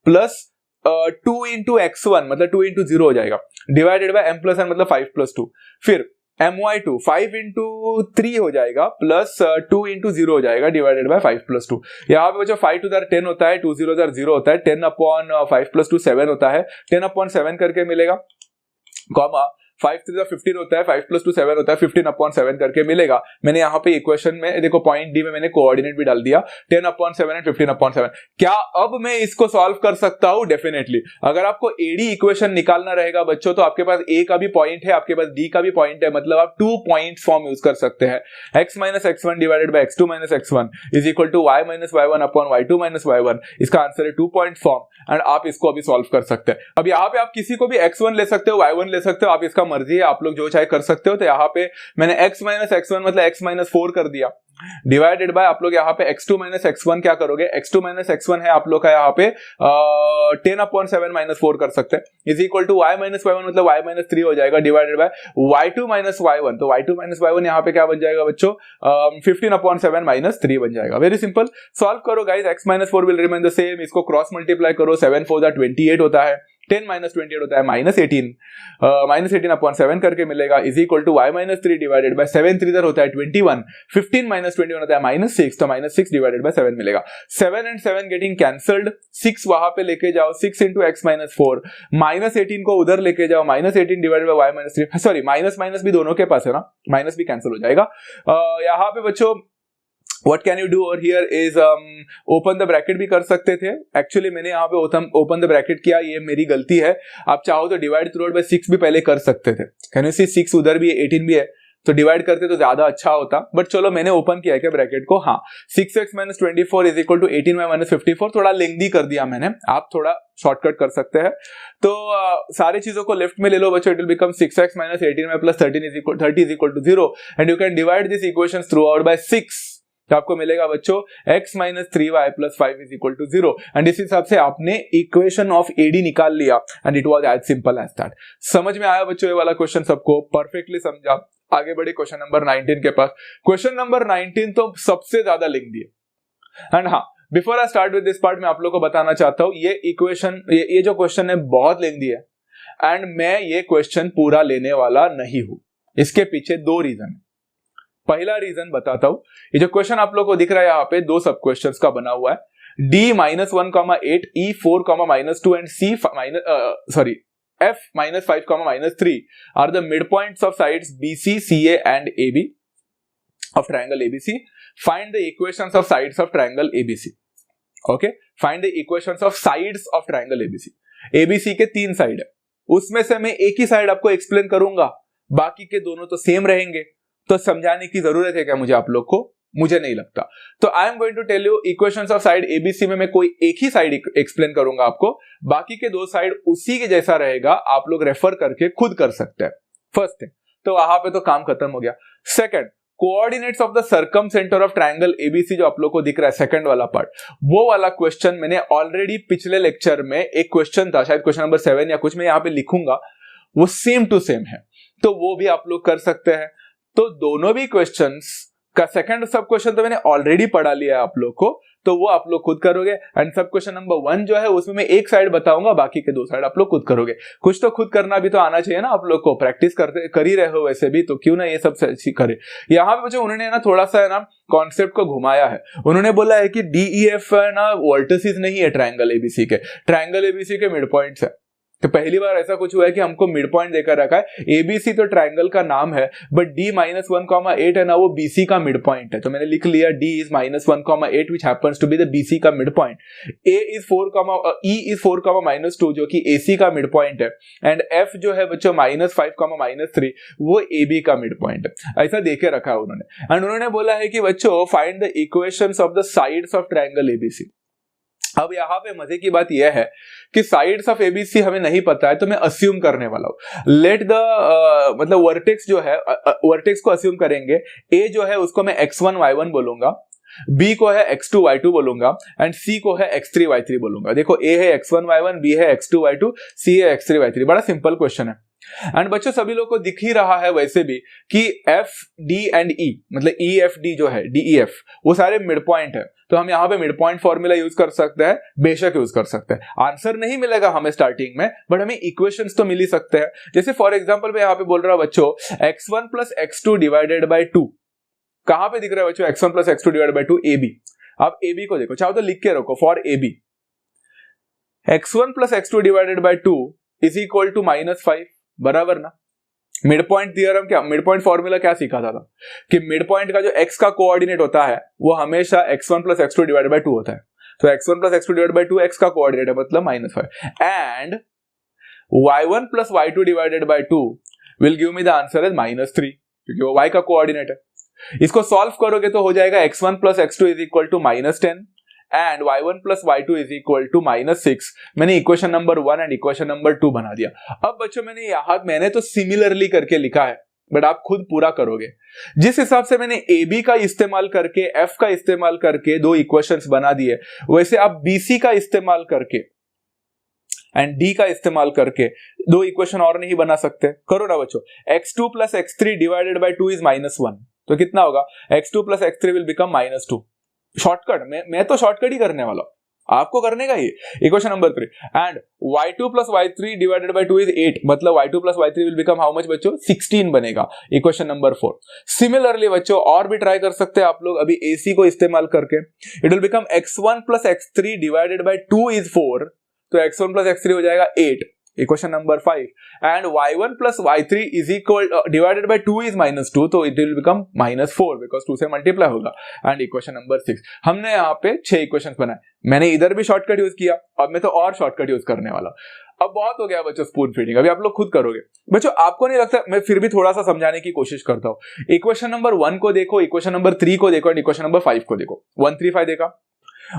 प्लस 2 इंटू x1 मतलब 2 इंटू 0 हो जाएगा, divided by m plus n मतलब 5 प्लस 2। फिर my2 5 इंटू 3 हो जाएगा, प्लस 2 इंटू 0 हो जाएगा, डिवाइडेड बाय 5 प्लस 2। यहाँ पे बच्चों 5 2 10 होता है, 2 0 0 होता है, 10/5 प्लस 2 7 होता है, 10/7 करके मिलेगा, कॉमा 5 3 15 होता है, 5 प्लस 2 7 होता है, 15/7 करके मिलेगा। मैंने यहाँ पे इक्वेशन में देखो पॉइंट डी में मैंने कोऑर्डिनेट भी डाल दिया, 10/7 एंड 15/7। क्या अब मैं इसको सॉल्व कर सकता हूँ? डेफिनेटली। अगर आपको एडी इक्वेशन निकालना रहेगा बच्चों तो आपके पास ए का भी पॉइंट है, आपके पास डी का भी पॉइंट है, मतलब आप 2 पॉइंट फॉर्म यूज कर सकते हैं। x minus x1 divided by x2 minus x1 is equal to y minus y1 upon y2 minus y1। इसका आंसर है 2 पॉइंट फॉर्म एंड आप इसको अभी सॉल्व कर सकते हैं। अब यहाँ पे आप किसी को भी x1 ले सकते हो, y1 ले सकते हो, आप इसका मर्जी है, आप लोग जो चाहे कर सकते हो। तो यहाँ पे मैंने x माइनस x1 मतलब x माइनस 4 कर दिया, डिवाइडेड बाय आप लोग यहाँ पे x2 माइनस x1 क्या करोगे? x2 माइनस x1 है आप लोग का यहाँ पे 10/7 माइनस 4 कर सकते हैं, is equal to y minus y1 मतलब y माइनस 3 हो जाएगा, divided by y2 minus y1। तो y2 माइनस y1 यहाँ पे क्या बन जाएगा बच्चों? 15/7 माइनस 3 बन जाएगा। वेरी सिंपल, सॉल्व करो guys. x minus 4 will remain the same, इसको क्रॉस मल्टीप्लाई करो, 7 4 28 होता है, 10 माइनस 28 होता है माइनस 18, माइनस 18/7 करके मिलेगा, is equal to y minus 3 divided by 7 3 होता है 21, 15 माइनस 21 होता है माइनस 6, तो माइनस 6 डिवाइडेड बाय 7 मिलेगा। 7 एंड 7 गेटिंग कैंसल्ड, 6 वहां पे लेके जाओ, 6 इंटू एक्स माइनस 4, माइनस 18 को उधर लेके जाओ, minus 18 divided by y minus 3, sorry minus minus भी दोनों के पास है ना, माइनस भी कैंसिल हो जाएगा। यहाँ पे बच्चों What can you do over here is open the bracket भी कर सकते थे। एक्चुअली मैंने यहाँ पे open the bracket किया, ये मेरी गलती है। आप चाहो तो डिवाइड थ्रू आउट बाय 6 भी पहले कर सकते थे। कैन यू सी 6 उधर भी है, 18 भी है, तो डिवाइड करते तो ज्यादा अच्छा होता, बट चलो मैंने ओपन किया क्या ब्रैकेट को। हाँ, 6x minus 24 is equal to 18y minus 54, थोड़ा लेंथी कर दिया मैंने, आप थोड़ा शॉर्टकट कर सकते हैं। तो सारी चीजों को लेफ्ट में ले लो बच्चों, it will become 6x minus 18y plus 30 is equal to 0 and you can divide this equations throughout by 6, तो आपको मिलेगा बच्चों x minus 3y plus 5 is equal to 0 and इस हिसाब से आपने इक्वेशन ऑफ एडी निकाल लिया and it was as simple as that. समझ में आया बच्चों ये वाला क्वेश्चन? सबको परफेक्टली समझा? आगे बढ़े क्वेश्चन नंबर 19 के पास। क्वेश्चन नंबर 19 तो सबसे ज्यादा लेंथी है एंड हाँ, before I start with this part मैं आप लोगों को बताना चाहता हूं, ये इक्वेशन ये जो क्वेश्चन है बहुत लेंथी है एंड मैं ये क्वेश्चन पूरा लेने वाला नहीं हूं। इसके पीछे 2 रीजन है। पहला रीजन बताता हूं, ये जो क्वेश्चन आप लोगों को दिख रहा है यहाँ पे 2 सब क्वेश्चंस का बना हुआ है। D -1, 8, E 4, -2 and C F -5, -3 are the midpoints of sides BC, CA and AB of triangle ABC. Find the equations of sides of triangle ABC. Okay, find the equations of sides of triangle ABC. ABC के 3 side है, उसमें से मैं एक ही side आपको explain करूंगा, बाकी के दोनों तो सेम रहेंगे, तो समझाने की जरूरत है क्या मुझे आप लोग को? मुझे नहीं लगता। तो I am going to tell you equations of side ABC में मैं कोई एक ही साइड एक्सप्लेन करूंगा आपको, बाकी के 2 साइड उसी के जैसा रहेगा, आप लोग रेफर करके खुद कर सकते हैं। फर्स्ट थिंग, तो वहां पे तो काम खत्म हो गया। Second, coordinates of the circum centre of triangle ABC जो आप लोग को दिख रहा है सेकंड वाला पार्ट, वो वाला क्वेश्चन मैंने ऑलरेडी पिछले लेक्चर में एक क्वेश्चन था, शायद क्वेश्चन नंबर 7 या कुछ, मैं यहाँ पे लिखूंगा, वो सेम टू सेम है, तो वो भी आप लोग कर सकते हैं। तो दोनों भी क्वेश्चंस का सेकंड सब क्वेश्चन तो मैंने ऑलरेडी पढ़ा लिया है आप लोग को, तो वो आप लोग खुद करोगे एंड सब क्वेश्चन नंबर 1 जो है उसमें मैं एक साइड बताऊंगा, बाकी के 2 साइड आप लोग खुद करोगे। कुछ तो खुद करना भी तो आना चाहिए ना आप लोग को, प्रैक्टिस करते कर ही रहे हो वैसे भी, तो क्यों ना ये सब करे। यहाँ पे मुझे उन्होंने ना थोड़ा सा है ना कॉन्सेप्ट को घुमाया है। उन्होंने बोला है कि DEF है ना वर्टिसेस नहीं है ट्रायंगल एबीसी के, ट्रायंगल एबीसी के मिड पॉइंट्स है। तो पहली बार ऐसा कुछ हुआ है कि हमको मिड पॉइंट देकर रखा है। एबीसी तो ट्रायंगल का नाम है, बट D -1, 8 है ना, वो BC का मिड पॉइंट है, तो मैंने लिख लिया D is -1, 8 which happens to be the BC का मिड पॉइंट। E is 4, -2 जो कि AC का मिड पॉइंट है, एंड F जो है बच्चों -5, -3 वो AB का मिड पॉइंट है। ऐसा देके रखा है उन्होंने, एंड उन्होंने बोला है कि बच्चों find the equations of the sides of triangle ABC. अब यहाँ पे मजे की बात यह है कि साइड्स ऑफ एबीसी हमें नहीं पता है, तो मैं अस्यूम करने वाला हूं। लेट द मतलब वर्टेक्स जो है, वर्टेक्स को अस्यूम करेंगे, ए जो है उसको मैं x1 y1 बोलूंगा, B को है x2 y2 बोलूंगा एंड C को है x3 y3 बोलूंगा। देखो A है x1 y1, B है x2 y2, C है x3 y3। बड़ा सिंपल क्वेश्चन है एंड बच्चों सभी लोग को दिख ही रहा है वैसे भी कि F D एंड E मतलब E F D जो है D E F वो सारे मिड पॉइंट है, तो हम यहाँ पे मिड पॉइंट फॉर्मूला यूज कर सकते हैं, बेशक यूज कर सकते हैं। आंसर नहीं मिलेगा हमें स्टार्टिंग में, बट हमें इक्वेशंस तो मिल ही सकते हैं। जैसे फॉर एग्जांपल मैं यहाँ पे बोल रहा हूं बच्चों x1 plus x2 divided by 2, कहां पे दिख रहा है बच्चों x1 plus x2 divided by 2 AB। आप AB को देखो, चाहो तो लिख के रखो for AB x1 plus x2 divided by 2 is equal to -5, बराबर ना। मिड पॉइंट थियरम क्या, मिड पॉइंट फॉर्मूला क्या सिखाता था कि मिड पॉइंट का जो x का कोऑर्डिनेट होता है वो हमेशा x1 plus x2 divided by 2 होता है। तो x1 plus x2 divided by 2 x का कोऑर्डिनेट है मतलब -5 and y1 plus y2 divided by 2 will give me the answer as -3 क्योंकि वो y का कोऑर्डिनेट है। इसको सॉल्व करोगे तो हो जाएगा x1 plus x2 is equal to -10 and y1 plus y2 is equal to -6। मैंने equation number 1 and equation number 2 बना दिया। अब बच्चों मैंने तो सिमिलरली करके लिखा है, बट आप खुद पूरा करोगे। जिस हिसाब से मैंने AB का इस्तेमाल करके F का इस्तेमाल करके दो इक्वेशंस बना दिए, वैसे आप BC का इस्तेमाल करके एंड D का इस्तेमाल करके दो इक्वेशन और नहीं बना सकते। करो ना बच्चों, x2 plus x3 divided by 2 is -1, तो कितना होगा x2 plus x3 will become -2। Shortcut मैं तो शॉर्टकट ही करने वाला हूं, आपको करने का ही। Equation number 3 and y2 plus y3 divided by 2 is 8, मतलब y2 plus y3 will become how much बच्चों, 16 बनेगा। Equation number 4। सिमिलरली बच्चों और भी ट्राई कर सकते हैं आप लोग अभी AC को इस्तेमाल करके। It will become x1 plus x3 divided by 2 is 4, तो x1 प्लस x3 हो जाएगा 8। Equation number 5 and y1 plus y3 is equal divided by 2 is -2, तो इट विल बिकम -4 बिकॉज 2 से मल्टीप्लाई होगा। And equation number 6। हमने यहाँ पे 6 equations बनाए, मैंने इधर भी शॉर्टकट यूज किया, अब मैं तो और शॉर्टकट यूज करने वाला। अब बहुत हो गया बच्चों स्पून फीडिंग, अभी आप लोग खुद करोगे। बच्चों आपको नहीं लगता, मैं फिर भी थोड़ा सा समझाने की कोशिश करता हूं। इक्वेशन नंबर 1 को देखो, इक्वेशन नंबर 3 को देखो एंड इक्वेशन नंबर 5 को देखो। 1 3 5 देखा,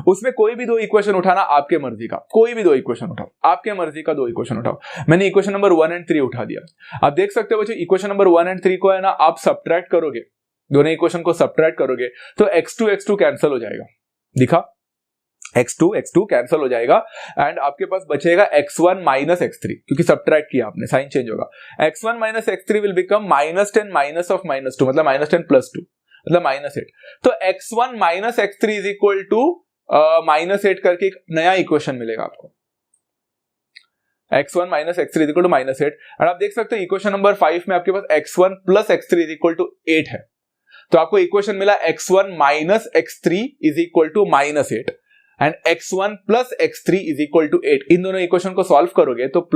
उसमें कोई भी दो इक्वेशन उठाना आपके मर्जी का, कोई भी दो इक्वेशन उठाओ, आपके मर्जी का दो इक्वेशन उठाओ। मैंने इक्वेशन नंबर 1 एंड 3 उठा दिया। आप देख सकते हो बच्चों इक्वेशन नंबर 1 एंड 3 को है ना आप सब्ट्रैक्ट करोगे, दोनों इक्वेशन को सब्ट्रैक्ट करोगे तो x2 कैंसिल हो जाएगा। दिखा, x2 कैंसिल हो जाएगा एंड आपके पास बचेगा x1 माइनस x3, क्योंकि सब्ट्रैक्ट किया आपने, साइन चेंज होगा। x1 minus x3 will become -10 minus of -2, मतलब -10 प्लस 2 मतलब -8। तो x1 minus x3 is equal to -8 करके एक नया इक्वेशन मिलेगा आपको। x1 minus x3 is equal to -8 और आप देख सकते हो इक्वेशन नंबर 5 में आपके पास x1 plus x3 is equal to 8 है, तो आपको इक्वेशन मिला x1 minus x3 is equal to -8 and x1 plus x3 is equal to 8। इन दोनों इक्वेशन को सॉल्व करोगे तो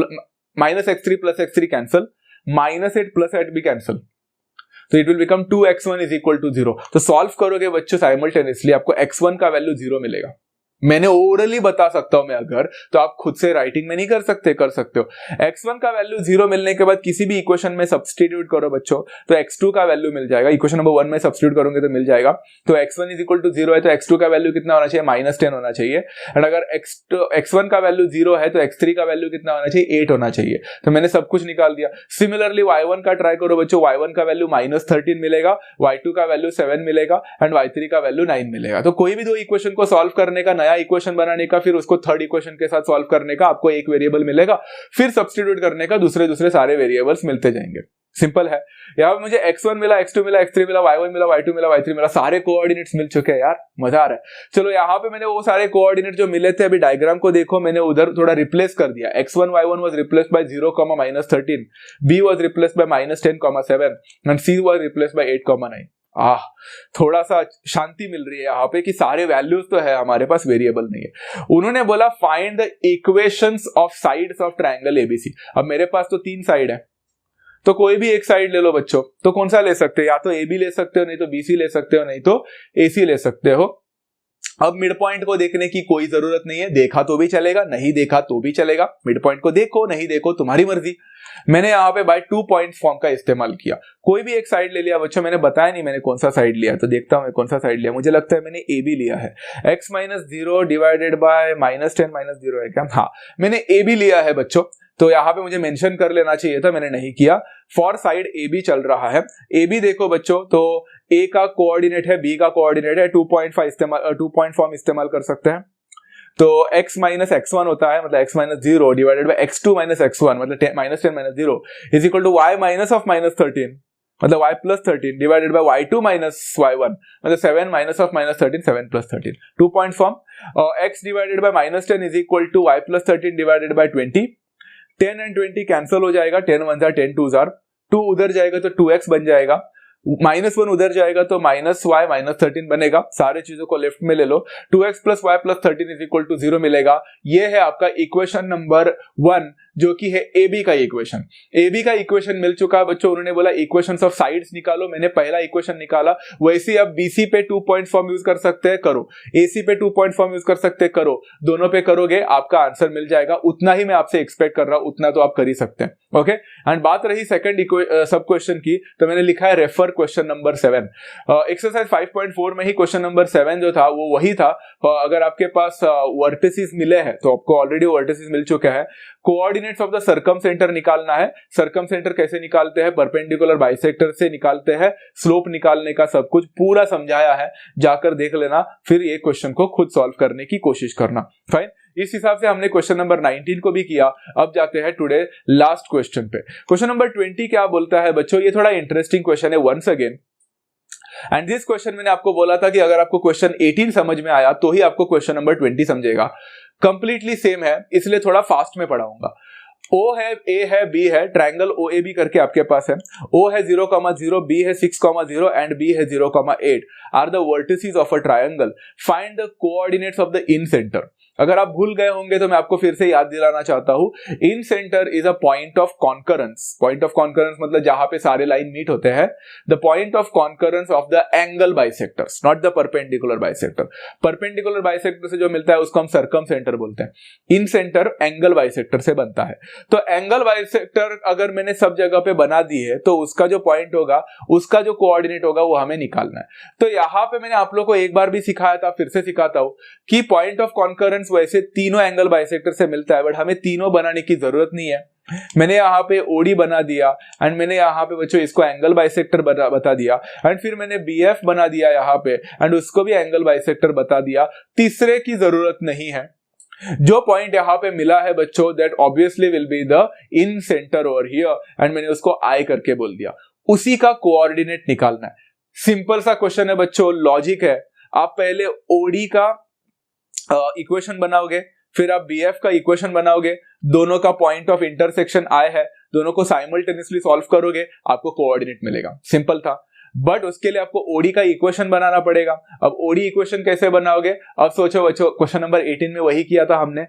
-x3 plus x3 cancel, -8 plus 8 भी कैंसिल, तो it will become 2x1 is equal to 0। तो सॉल्व करोगे बच्चों साइमल्टेनियसली आपको x1 का वैल्यू 0 मिलेगा। मैंने ओरली बता सकता हूं मैं अगर, तो आप खुद से राइटिंग में नहीं कर सकते, कर सकते हो। x1 का वैल्यू 0 मिलने के बाद किसी भी इक्वेशन में सब्स्टिट्यूट करो बच्चों तो x2 का वैल्यू मिल जाएगा। इक्वेशन नंबर 1 में सब्स्टिट्यूट करोगे तो मिल जाएगा। तो x1 इज इक्वल टू 0 है तो x2 का वैल्यू कितना होना चाहिए, -10 होना चाहिए। एंड अगर x1 का वैल्यू 0 है तो x3 का वैल्यू कितना होना चाहिए, 8 होना चाहिए। तो मैंने सब कुछ निकाल दिया। सिमिलरली y1 का ट्राई करो बच्चों, y1 का वैल्यू -13 मिलेगा, y2 का वैल्यू 7 मिलेगा एंड y3 का वैल्यू 9 मिलेगा। तो कोई भी दो इक्वेशन को सॉल्व करने का, नया इक्वेशन बनाने का, फिर उसको थर्ड इक्वेशन के साथ सॉल्व करने का, आपको एक वेरिएबल मिलेगा, फिर सब्स्टिट्यूट करने का दूसरे सारे वेरिएबल्स मिलते जाएंगे। सिंपल है। यहाँ पे मुझे x1 मिला, x2 मिला, x3 मिला, y1 मिला, y2 मिला, y3 मिला, सारे कोऑर्डिनेट्स मिल चुके हैं यार, मजा आ रहा है। चलो यहाँ पे मैंने वो सारे कोऑर्डिनेट जो मिले थे, अभी डायग्राम को देखो, मैंने उधर थोड़ा रिप्लेस कर दिया। x1 y1 was replaced by 0, -13, b was replaced by -10, 7 and c was replaced by 8, 9। थोड़ा सा शांति मिल रही है यहाँ पे कि सारे वैल्यूज तो है हमारे पास, वेरिएबल नहीं है। उन्होंने बोला find the equations of sides of triangle ABC. अब मेरे पास तो 3 साइड है, तो कोई भी एक साइड ले लो बच्चों। तो कौन सा ले सकते हो, या तो AB ले सकते हो, नहीं तो BC ले सकते हो, नहीं तो AC ले सकते हो। अब मिड पॉइंट को देखने की कोई जरूरत नहीं है, देखा तो भी चलेगा, नहीं देखा तो भी चलेगा। मिड पॉइंट को देखो, नहीं देखो, तुम्हारी मर्जी। मैंने यहाँ पे बाय 2 पॉइंट फॉर्म का इस्तेमाल किया। कोई भी एक साइड ले लिया बच्चों, मैंने बताया नहीं मैंने कौन सा साइड लिया, तो देखता हूं मैं कौन सा साइड लिया। मुझे लगता है मैंने AB लिया है। x - 0 डिवाइडेड बाय -10 - 0 है क्या? हाँ, मैंने AB लिया है बच्चों। तो यहाँ पे मुझे मेंशन कर लेना चाहिए था, मैंने नहीं किया। फॉर साइड AB चल रहा है। AB देखो बच्चों, तो ए का कोऑर्डिनेट है, बी का कोऑर्डिनेट है, 2.5 इस्तेमाल 2 पॉइंट फॉर्म इस्तेमाल कर सकते हैं। तो x माइनस x1 होता है, मतलब x minus 0 divided by x2 minus x1, मतलब minus 10 minus 0 is equal to y minus of minus 13, मतलब y plus 13 divided by y2 minus y1, मतलब 7 minus of minus 13, 7 plus 13, 2 point form. x divided by minus 10 is equal to y plus 13 divided by 20, 10 and 20 cancel हो जाएगा, 10 1 jar 10 2 jar, 2 उधर जाएगा तो 2x बन जाएगा, -1 उधर जाएगा तो माइनस y माइनस 13 बनेगा, सारे चीजों को लेफ्ट में ले लो, 2x plus y plus 13 is equal to 0 मिलेगा। ये है आपका इक्वेशन नंबर 1, जो कि है ए बी का इक्वेशन। ए बी का इक्वेशन मिल चुका है बच्चों, उन्होंने बोला इक्वेशंस ऑफ साइड्स निकालो, मैंने पहला इक्वेशन निकाला, वैसे आप बीसी पे 2 पॉइंट फॉर्म यूज कर सकते हैं, करो, एसी पे 2 पॉइंट फॉर्म यूज कर सकते हैं, करो, दोनों पे करोगे आपका आंसर मिल जाएगा। उतना ही मैं आपसे एक्सपेक्ट कर रहा हूं, उतना तो आप कर ही सकते हैं। ओके, एंड बात रही सेकंड सब क्वेश्चन की, तो मैंने लिखा है रेफर क्वेश्चन नंबर 7। एक्सरसाइज 5.4 में ही क्वेश्चन नंबर 7 जो था वो वही था। अगर आपके पास वर्टिसेस मिले हैं तो आपको ऑलरेडी वर्टिसेस मिल चुका है, coordinates of the circum centre निकालना है। सर्कम सेंटर कैसे निकालते हैं, परपेंडिकुलर बाइसेक्टर से निकालते हैं, स्लोप निकालने का सब कुछ पूरा समझाया है, जाकर देख लेना, फिर ये क्वेश्चन को खुद सॉल्व करने की कोशिश करना। फाइन, इस हिसाब से हमने क्वेश्चन नंबर 19 को भी किया। अब जाते हैं टुडे लास्ट क्वेश्चन पे। क्वेश्चन नंबर 20 क्या बोलता है बच्चों, ये थोड़ा इंटरेस्टिंग क्वेश्चन है once again. And this question मैंने आपको बोला था कि अगर आपको क्वेश्चन 18 समझ में आया तो ही आपको क्वेश्चन नंबर 20 समझेगा। कंप्लीटली सेम है, इसलिए थोड़ा फास्ट में पढ़ाऊंगा। O है, A है, B है, ट्रायंगल OAB करके आपके पास है। O है 0,0, B है 6,0 एंड B है 0,8 are the vertices of a triangle. Find the coordinates of the incentre. अगर आप भूल गए होंगे तो मैं आपको फिर से याद दिलाना चाहता हूं, incenter is a point of concurrence. Point of concurrence मतलब जहां पे सारे लाइन मीट होते हैं, the point of concurrence of the angle bisectors, not the perpendicular bisector. Perpendicular bisector से जो मिलता है उसको हम सर्कम सेंटर बोलते हैं। इन सेंटर एंगल बाइसेक्टर से बनता है। तो एंगल बाइसेक्टर अगर मैंने सब जगह पे बना दी है तो उसका जो पॉइंट होगा, उसका जो कोऑर्डिनेट होगा वो हमें निकालना है। तो यहां पे मैंने आप लोग को एक बार भी सिखाया था, फिर से सिखाता हूं कि पॉइंट ऑफ कॉन्करेंस वैसे तीनों एंगल बाइसेक्टर से मिलता है, बट हमें तीनों बनाने की जरूरत नहीं है। मैंने यहाँ पे ओडी बना दिया एंड मैंने यहाँ पे बच्चों इसको एंगल बाइसेक्टर बता दिया, एंड फिर मैंने बीएफ बना दिया यहाँ पे एंड उसको भी एंगल बाइसेक्टर बता दिया। तीसरे की जरूरत नहीं है। जो पॉइंट यहाँ पे मिला है बच्चों, that obviously will be the in centre over here, and मैंने उसको आई करके बोल दिया। उसी का कोऑर्डिनेट निकालना है। सिंपल सा क्वेश्चन है बच्चों, लॉजिक है। आप पहले ओडी का इक्वेशन बनाओगे, फिर आप बीएफ का इक्वेशन बनाओगे, दोनों का पॉइंट ऑफ इंटरसेक्शन आई है, दोनों को साइमल्टेनियसली सॉल्व करोगे, आपको कोऑर्डिनेट मिलेगा। सिंपल था, बट उसके लिए आपको ओडी का इक्वेशन बनाना पड़ेगा। अब ओडी इक्वेशन कैसे बनाओगे, अब सोचो बच्चों, क्वेश्चन नंबर 18 में वही किया था हमने।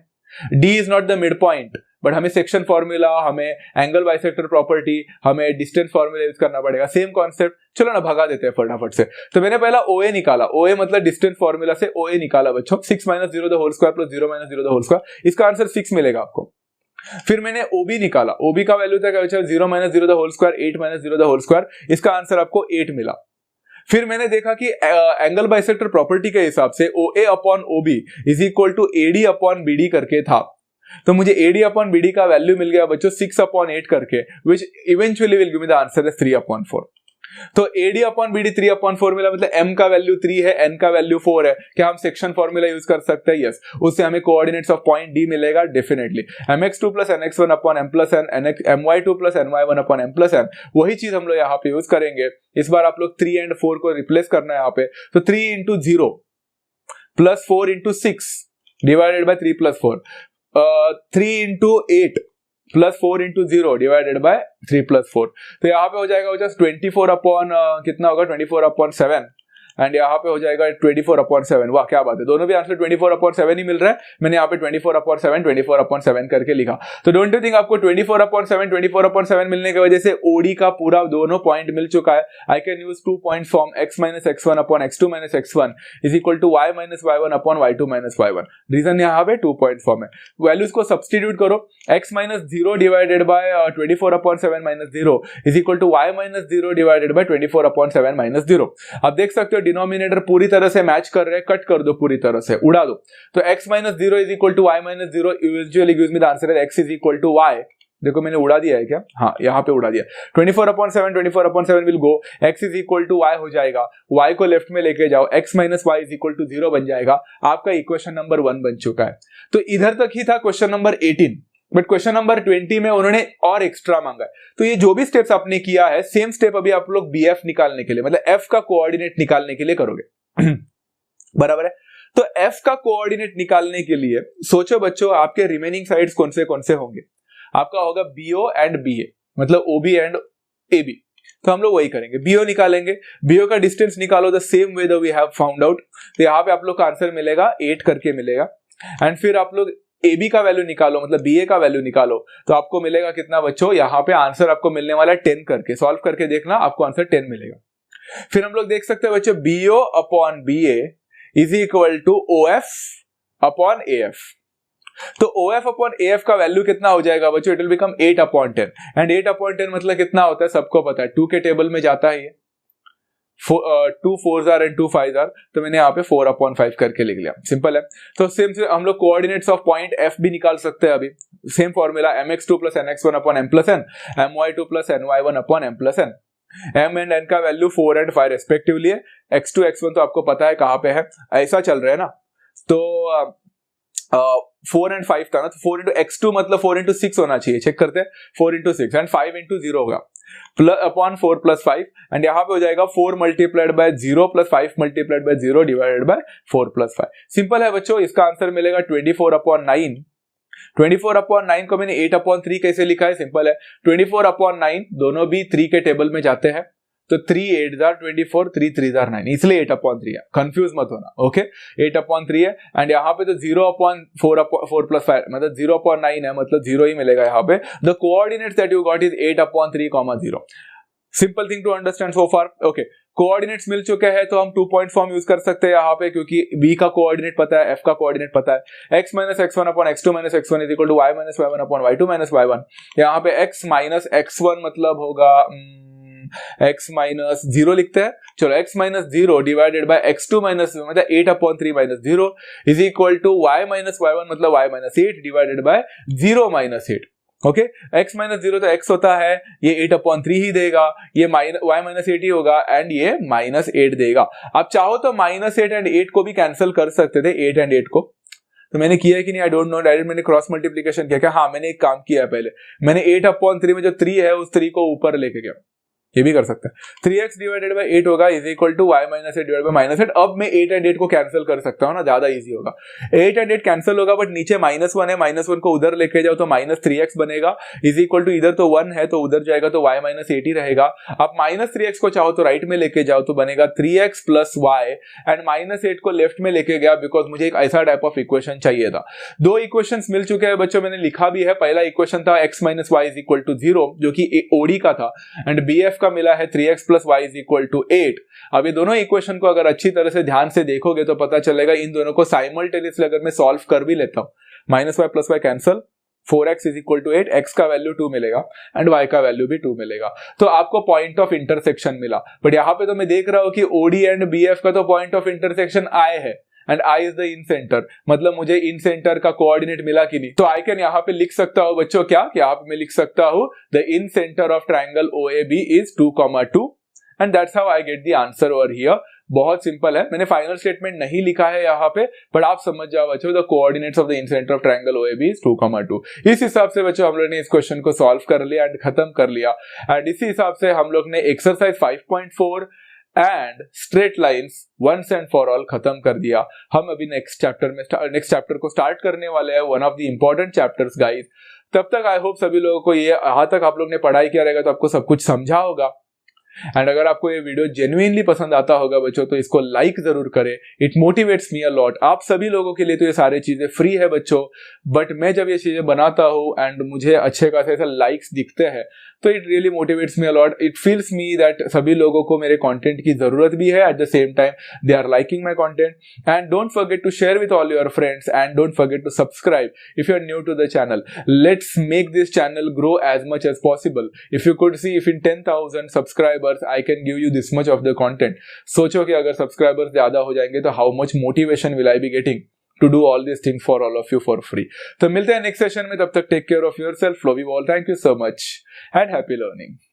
D is not the mid point, but हमें सेक्शन फॉर्मूला, हमें एंगल बाइसेक्टर प्रॉपर्टी, हमें डिस्टेंस फॉर्मूला यूज करना पड़ेगा। सेम कॉन्सेप्ट, चलो ना भगा देते हैं फटाफट से। तो मैंने पहला OA निकाला, OA मतलब डिस्टेंस फॉर्मूला से OA निकाला बच्चों, 6 - 0 the whole square plus 0 - 0 the whole square, इसका आंसर 6 मिलेगा आपको। फिर मैंने OB निकाला, OB का वैल्यू था 0 - 0 the whole square, 8 - 0 the whole square, इसका आंसर आपको 8 मिला। फिर मैंने देखा कि एंगल बाइसेक्टर प्रॉपर्टी के हिसाब से OA upon OB is equal to AD upon BD करके था, तो मुझे AD अपॉन BD का वैल्यू मिल गया बच्चों 6/8 करके, which eventually will give me the answer is 3/4। तो AD अपॉन BD 3/4 मिला, मतलब M का वैल्यू 3 है, N का वैल्यू 4 है। क्या हम सेक्शन फॉर्मूला यूज कर सकते हैं? यस। उससे हमें कोऑर्डिनेट्स ऑफ पॉइंट D मिलेगा definitely. mx2 plus nx1 upon m plus n, my2 plus ny1 upon m plus n, वही चीज हम लोग यहाँ पे यूज करेंगे। इस बार आप लोग 3 and 4 को रिप्लेस करना है यहाँ पे, तो 3 into 0 plus 4 into 6 divided by 3 plus 4, 3 into 8 plus 4 into 0 divided bye 3 plus 4, तो यहाँ पे हो जाएगा 24 अपॉन कितना होगा 24/7, एंड यहाँ पे हो जाएगा 24/7। वाह क्या बात है, दोनों भी आंसर 24/7 ही मिल रहा है। मैंने यहाँ पे 24/7 करके लिखा। तो डोंट यू थिंक आपको 24/7 मिलने की वजह से OD का पूरा दोनों पॉइंट मिल चुका है। I can use 2 point form, x - x1 upon x2 - x1 is equal to y - y1 upon y2 - y1। Reason यहाँ पे 2 पॉइंट फॉर्म है। वैल्यूज को सब्सटीट्यूट करो, x - 0 divided by 24/7 - 0 is equal to y - 0 divided by 24/7 - 0। आप देख सकते हो denominator पूरी तरह से मैच कर रहे हैं, कट कर दो, पूरी तरह से उड़ा दो। तो x - 0 is equal to y - 0 eventually gives me the answer x is equal to y देखो मैंने उड़ा दिया है क्या, हाँ यहाँ पे उड़ा दिया। 24/7 will go, x is equal to y हो जाएगा, y को लेफ्ट में लेके जाओ, x minus y is equal to 0 बन जाएगा। आपका इक्वेशन नंबर 1 बन चुका है। तो इधर तक ही था question number 18, but question number 20 में उन्होंने और एक्स्ट्रा मांगा है। तो ये जो भी स्टेप्स आपने किया है, सेम स्टेप अभी आप लोग bf निकालने के लिए, मतलब f का कोऑर्डिनेट निकालने के लिए करोगे। बराबर है। तो f का कोऑर्डिनेट निकालने के लिए सोचो बच्चों, आपके रिमेनिंग साइड्स कौन से होंगे। आपका होगा BO एंड BA, मतलब OB एंड AB। तो हम लोग वही करेंगे, BO निकालेंगे, BO का डिस्टेंस निकालो the same way that we have found out. तो यहाँ पे आप लोग का आंसर मिलेगा 8 करके मिलेगा। एंड फिर आप लोग AB का वैल्यू निकालो, मतलब BA का वैल्यू निकालो, तो आपको मिलेगा कितना बच्चों, यहाँ पे आंसर आपको मिलने वाला है 10 करके। सॉल्व करके देखना, आपको आंसर 10 मिलेगा। फिर हम लोग देख सकते हैं बच्चों, BO upon BA is equal to OF upon AF। तो OF अपॉन AF का वैल्यू कितना हो जाएगा बच्चों, इट विल बिकम 8/10। एंड 8/10 मतलब कितना होता है, सबको पता है, 2 के टेबल में जाता है ये। 2 4s are and 2 5s are, तो मैंने यहाँ पे 4/5 करके लिख लिया, सिंपल है। तो सेम से हम लोग कोऑर्डिनेट्स ऑफ पॉइंट F भी निकाल सकते हैं। अभी same formula, mx2 plus nx1 upon m plus n, my2 plus ny1 upon m plus n। m and n का वैल्यू 4 एंड 5 रेस्पेक्टिवली है। x2 x1 तो आपको पता है कहाँ पे है, ऐसा चल रहा है ना। तो 4 एंड 5 था ना, तो 4 इंटू x2 मतलब 4 इंटू 6 होना चाहिए, चेक करते हैं। 4 इंटू 6 एंड 5 इंटू 0 होगा, प्लस अपॉन 4 प्लस 5, एंड यहाँ पे हो जाएगा 4 multiplied by 0 plus 5 multiplied by 0 divided bye 4 plus 5। Simple है बच्चों, इसका आंसर मिलेगा 24/9। 24/9 को मैंने 8/3 कैसे लिखा है, सिंपल है। 24/9 दोनों भी 3 के टेबल में जाते हैं, तो 3 8s are 24, 3 3s are 9, इसलिए 8/3 है, कंफ्यूज मत होना। ओके 8/3 है। एंड यहाँ पे तो 0/4 प्लस 5 मतलब 0/9 है, मतलब 0 ही मिलेगा यहाँ पे। The coordinates that you got is 8/3, 0। Simple thing to understand so far. Okay, coordinates मिल चुके हैं, तो हम 2 पॉइंट फॉर्म यूज कर सकते हैं यहाँ पे, क्योंकि b का कोऑर्डिनेट पता है, f का कोऑर्डिनेट पता है। x minus x1 upon x2 minus x1 is equal to y minus y1 upon y2 minus y1। यहाँ पे x माइनस x1 मतलब होगा x माइनस 0 लिखते हैं। चलो x minus 0 divided by x2 minus मतलब 8/3 minus 0 is equal to y minus y1 मतलब y minus 8 divided by 0 minus 8। Okay, x minus 0 तो x होता है, ये 8/3 ही देगा, ये y माइनस 8 ही होगा, एंड ये माइनस 8 देगा। आप चाहो तो माइनस 8 एंड 8 को भी कैंसिल कर सकते थे, 8 एंड 8 को। तो मैंने किया है कि नहीं आई डोंट नो, डायरेक्ट मैंने क्रॉस मल्टीप्लिकेशन किया क्या, हाँ मैंने एक काम किया है पहले, मैंने 8/3 में जो 3 है उस 3 को ऊपर लेके गया, ये भी कर सकते हैं। 3x डिवाइडेड बाय 8 होगा is equal to y minus 8 divided by -8। अब मैं 8 एंड 8 को कैंसिल कर सकता हूँ ना, ज्यादा इजी होगा। 8 एंड 8 कैंसिल होगा, बट नीचे -1 है, -1 को उधर लेके जाओ तो -3x बनेगा इज इक्वल टू, इधर तो 1 है तो उधर जाएगा तो y माइनस 8 ही रहेगा। आप -3x को चाहो तो राइट में लेके जाओ तो बनेगा 3x प्लस y, एंड -8 को लेफ्ट में लेके गया बिकॉज मुझे एक ऐसा टाइप ऑफ इक्वेशन चाहिए था। 2 इक्वेशंस मिल चुके हैं बच्चों, मैंने लिखा भी है। पहला इक्वेशन था x minus y is equal to 0 जो कि OD का था, एंड BF का मिला है 3x plus y is equal to 8। अब ये दोनों इक्वेशन को अगर अच्छी तरह से ध्यान से देखोगे तो पता चलेगा, इन दोनों को साइमल्टेनियसली अगर मैं सॉल्व कर भी लेता हूं, -y plus y cancel, 4x is equal to 8, x का वैल्यू 2 मिलेगा एंड y का वैल्यू भी 2 मिलेगा। तो आपको पॉइंट ऑफ इंटरसेक्शन मिला, बट यहाँ पे तो मैं देख रहा हूं कि OD एंड BF का तो पॉइंट ऑफ इंटरसेक्शन I है, and I is the in centre, मतलब मुझे इन सेंटर का कोऑर्डिनेट मिला कि नहीं। तो आई कैन यहाँ पे लिख सकता हूँ बच्चों, क्या यहाँ पे मैं लिख सकता हूँ the in centre of triangle OAB is 2,2, and that's how I get the answer over here. बहुत सिंपल है, मैंने फाइनल स्टेटमेंट नहीं लिखा है यहाँ पे, बट आप समझ जाओ बच्चों, the coordinates of the in centre of triangle OAB is 2,2। इस हिसाब से बच्चों हम लोग ने इस क्वेश्चन को सॉल्व कर लिया एंड खत्म कर लिया, एंड इसी हिसाब से हम लोग ने exercise 5.4 and straight lines once and for all खत्म कर दिया। हम अभी नेक्स्ट चैप्टर को स्टार्ट करने वाले हैं, one of the important chapters guys. तब तक आई होप सभी लोगों को ये यहाँ तक आप लोग ने पढ़ाई किया रहेगा तो आपको सब कुछ समझा होगा, एंड अगर आपको ये वीडियो जेन्युइनली पसंद आता होगा बच्चों तो इसको लाइक जरूर करें, it motivates me a lot. आप सभी लोगों के लिए तो ये सारी चीजें फ्री है बच्चों, बट मैं जब ये चीजें बनाता हूँ एंड मुझे अच्छे खासे ऐसे लाइक्स दिखते हैं तो it really motivates me a lot. It feels me that सभी लोगों को मेरे कंटेंट की जरूरत भी है, at the same time they are liking my content. And don't forget to share with all your friends, and don't forget to subscribe if you are new to the channel. Let's make this channel grow as much as possible. If you could see, if in 10,000 subscribers I can give you this much of the content. सोचो कि अगर subscribers ज्यादा हो जाएंगे तो how much motivation will I be getting to do all this thing for all of you for free. तो मिलते हैं नेक्स्ट सेशन में, तब तक take care of yourself, love you all, thank you so much and happy learning.